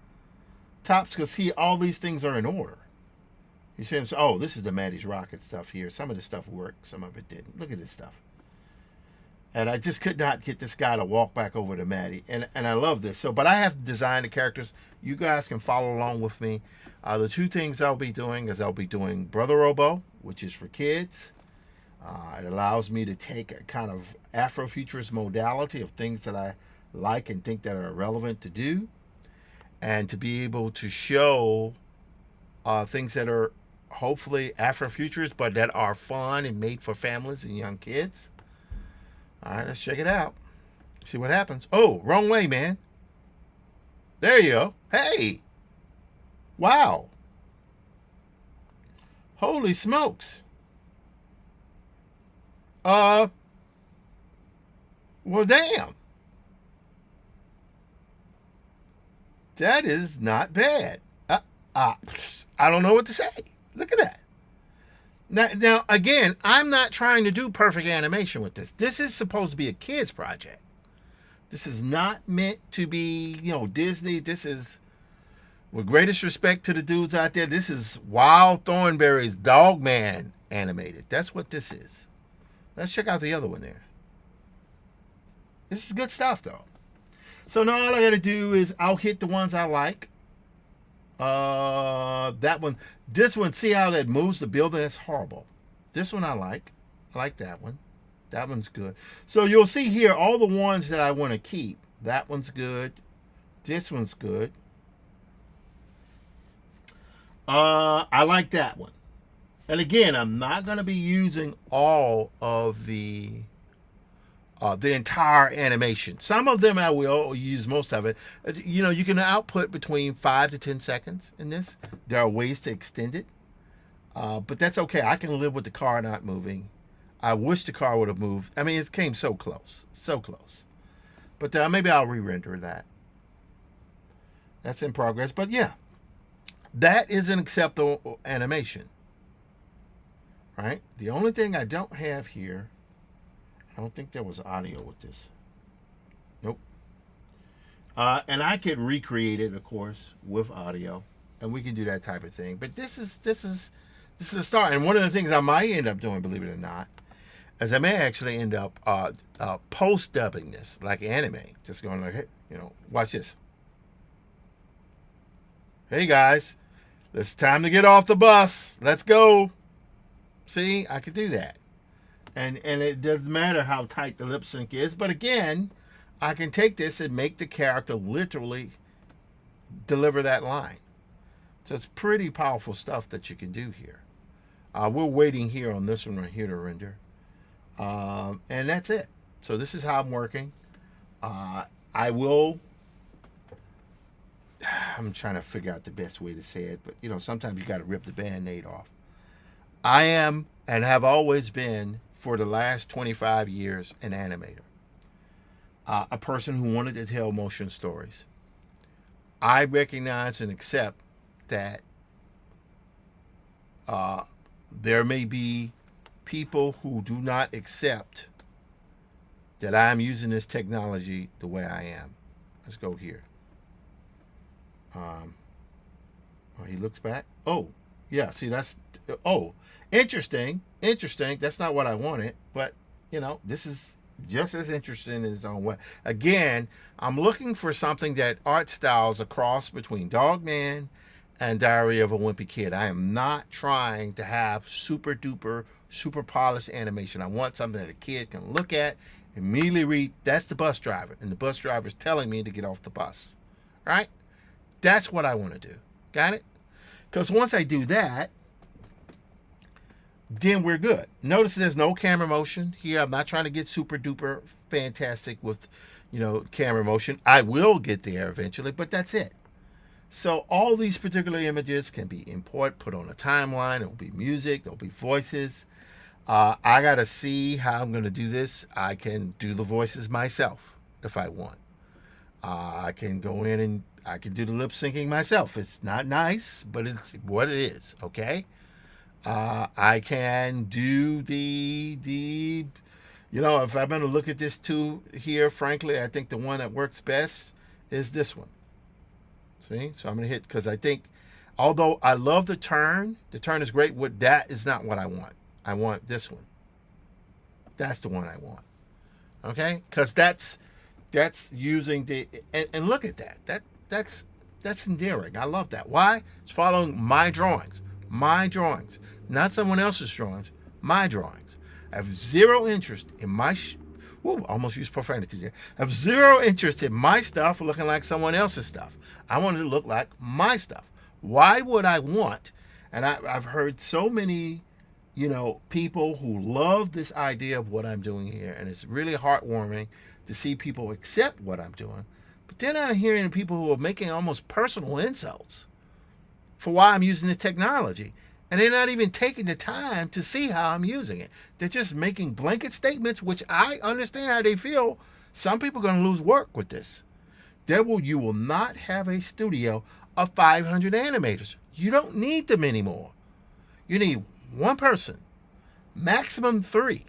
Tops, because see, all these things are in order. You see, oh, this is the Maddie's Rocket stuff here. Some of the stuff worked, some of it didn't. Look at this stuff. And I just could not get this guy to walk back over to Maddie. And I love this. So, but I have to design the characters. You guys can follow along with me. The two things I'll be doing is I'll be doing Brother Robo, which is for kids. It allows me to take a kind of Afrofuturist modality of things that I like and think that are relevant to do. And to be able to show things that are hopefully Afrofuturist, but that are fun and made for families and young kids. All right, let's check it out. See what happens. Oh, wrong way, man. There you go. Hey. Wow. Holy smokes. Well, damn. That is not bad. Uh, I don't know what to say. Look at that. Now, again, I'm not trying to do perfect animation with this. This is supposed to be a kid's project. This is not meant to be, Disney. This is, with greatest respect to the dudes out there, this is Wild Thornberry's Dog Man animated. That's what this is. Let's check out the other one there. This is good stuff, though. So now all I got to do is I'll hit the ones I like. That one, this one, see how that moves the building? That's horrible. This one I like. I like that one. That one's good. So you'll see here all the ones that I want to keep. That one's good. This one's good. I like that one. And again, I'm not going to be using all of the entire animation. Some of them I will use, most of it. You can output between 5 to 10 seconds in this. There are ways to extend it. But that's okay. I can live with the car not moving. I wish the car would have moved. I mean, it came so close. So close. But maybe I'll re-render that. That's in progress. But yeah, that is an acceptable animation. Right? The only thing I don't have here, I don't think there was audio with this. Nope. And I could recreate it, of course, with audio, and we can do that type of thing. But this is a start. And one of the things I might end up doing, believe it or not, is I may actually end up post dubbing this like anime. Just going like, hey, watch this. Hey guys, it's time to get off the bus. Let's go. See, I could do that. And it doesn't matter how tight the lip sync is. But again, I can take this and make the character literally deliver that line. So it's pretty powerful stuff that you can do here. We're waiting here on this one right here to render. And that's it. So this is how I'm working. I'm trying to figure out the best way to say it. But, sometimes you got to rip the Band-Aid off. I am and have always been, for the last 25 years, an animator. A person who wanted to tell motion stories. I recognize and accept that there may be people who do not accept that I'm using this technology the way I am. Let's go here. He looks back. Oh, yeah, see, that's... Oh, interesting. That's not what I wanted, but this is just as interesting in its own way. Again, I'm looking for something that art styles a cross between Dog Man and Diary of a Wimpy Kid. I am not trying to have super duper, super polished animation. I want something that a kid can look at, immediately read, that's the bus driver, and the bus driver is telling me to get off the bus. Right? That's what I want to do. Got it? Because once I do that, then we're good. Notice there's no camera motion here. I'm not trying to get super duper fantastic with, camera motion. I will get there eventually, but that's it. So all these particular images can be put on a timeline. There'll be music. There'll be voices. I got to see how I'm going to do this. I can do the voices myself if I want. I can go in and I can do the lip syncing myself. It's not nice, but it's what it is. Okay. I can do if I'm going to look at this too here, frankly, I think the one that works best is this one. See? So I'm going to hit, because I think, although I love the turn is great. That is not what I want. I want this one. That's the one I want. Okay? Because that's using and look at that. That's endearing. I love that. Why? It's following my drawings. My drawings, not someone else's drawings, my drawings. I have zero interest in my almost used profanity there. I have zero interest in my stuff looking like someone else's stuff. I want it to look like my stuff. Why would I want? And I've heard so many, people who love this idea of what I'm doing here, and it's really heartwarming to see people accept what I'm doing. But then I'm hearing people who are making almost personal insults for why I'm using this technology. And they're not even taking the time to see how I'm using it. They're just making blanket statements, which I understand how they feel. Some people are going to lose work with this. You will not have a studio of 500 animators. You don't need them anymore. You need one person, maximum 3,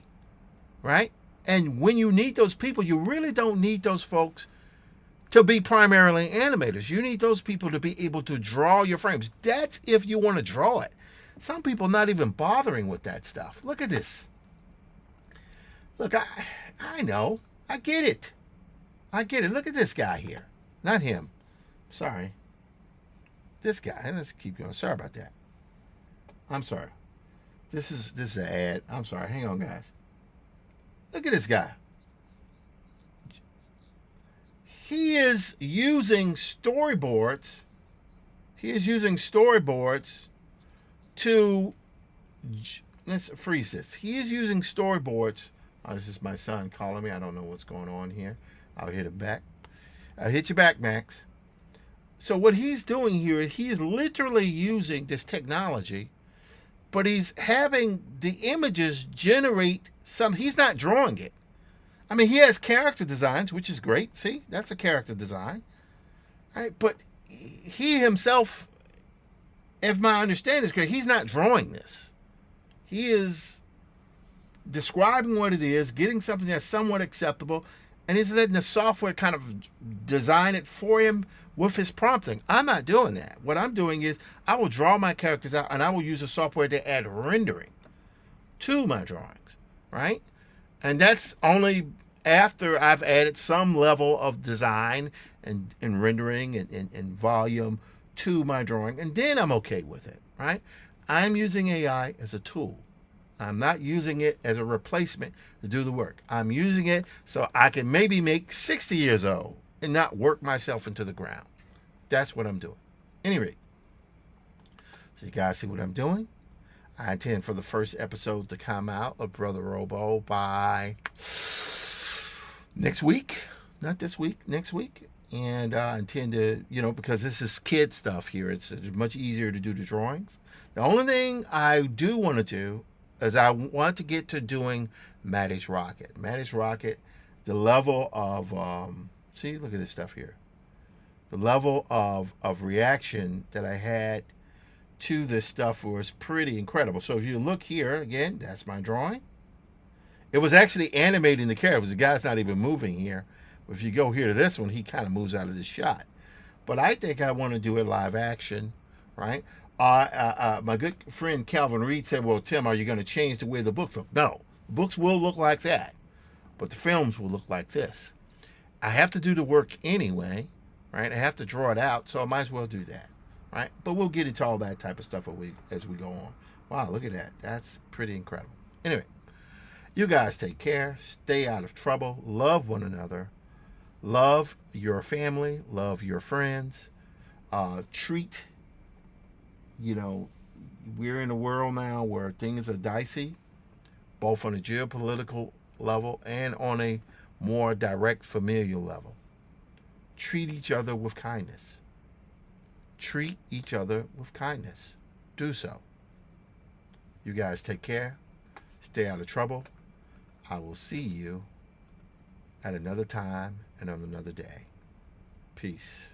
right? And when you need those people, you really don't need those folks to be primarily animators. You need those people to be able to draw your frames. That's if you want to draw it. Some people not even bothering with that stuff. Look at this. Look, I know. I get it. I get it. Look at this guy here. Not him. Sorry. This guy. Let's keep going. Sorry about that. I'm sorry. This is an ad. I'm sorry. Hang on, guys. Look at this guy. He is using storyboards. To, let's freeze this. He is using storyboards. Oh, this is my son calling me. I don't know what's going on here. I'll hit it back. I'll hit you back, Max. So what he's doing here is he is literally using this technology, but he's having the images generate some. He's not drawing it. I mean, he has character designs, which is great. See, that's a character design. All right, but he himself, if my understanding is correct, he's not drawing this. He is describing what it is, getting something that's somewhat acceptable, and he's letting the software kind of design it for him with his prompting. I'm not doing that. What I'm doing is I will draw my characters out, and I will use the software to add rendering to my drawings, right? And that's only after I've added some level of design and rendering and volume to my drawing, and then I'm okay with it, right? I'm using AI as a tool. I'm not using it as a replacement to do the work. I'm using it so I can maybe make 60 years old and not work myself into the ground. That's what I'm doing. Anyway, so you guys see what I'm doing? I intend for the first episode to come out of Brother Robo by next week. Not this week, next week. And I intend to, because this is kid stuff here, it's much easier to do the drawings. The only thing I do want to do is I want to get to doing Matty's Rocket. Matty's Rocket, the level of, see, look at this stuff here. The level of reaction that I had to this stuff was pretty incredible. So if you look here, again, that's my drawing. It was actually animating the character. The guy's not even moving here. If you go here to this one, he kind of moves out of the shot. But I think I want to do it live action, right? My good friend Calvin Reed said, well, Tim, are you going to change the way the books look? No, the books will look like that, but the films will look like this. I have to do the work anyway, right? I have to draw it out, so I might as well do that, right? But we'll get into all that type of stuff as we go on. Wow, look at that. That's pretty incredible. Anyway, you guys take care. Stay out of trouble. Love one another. Love your family. Love your friends. Treat, we're in a world now where things are dicey, both on a geopolitical level and on a more direct familial level. Treat each other with kindness. Treat each other with kindness. Do so. You guys take care. Stay out of trouble. I will see you at another time and on another day. Peace.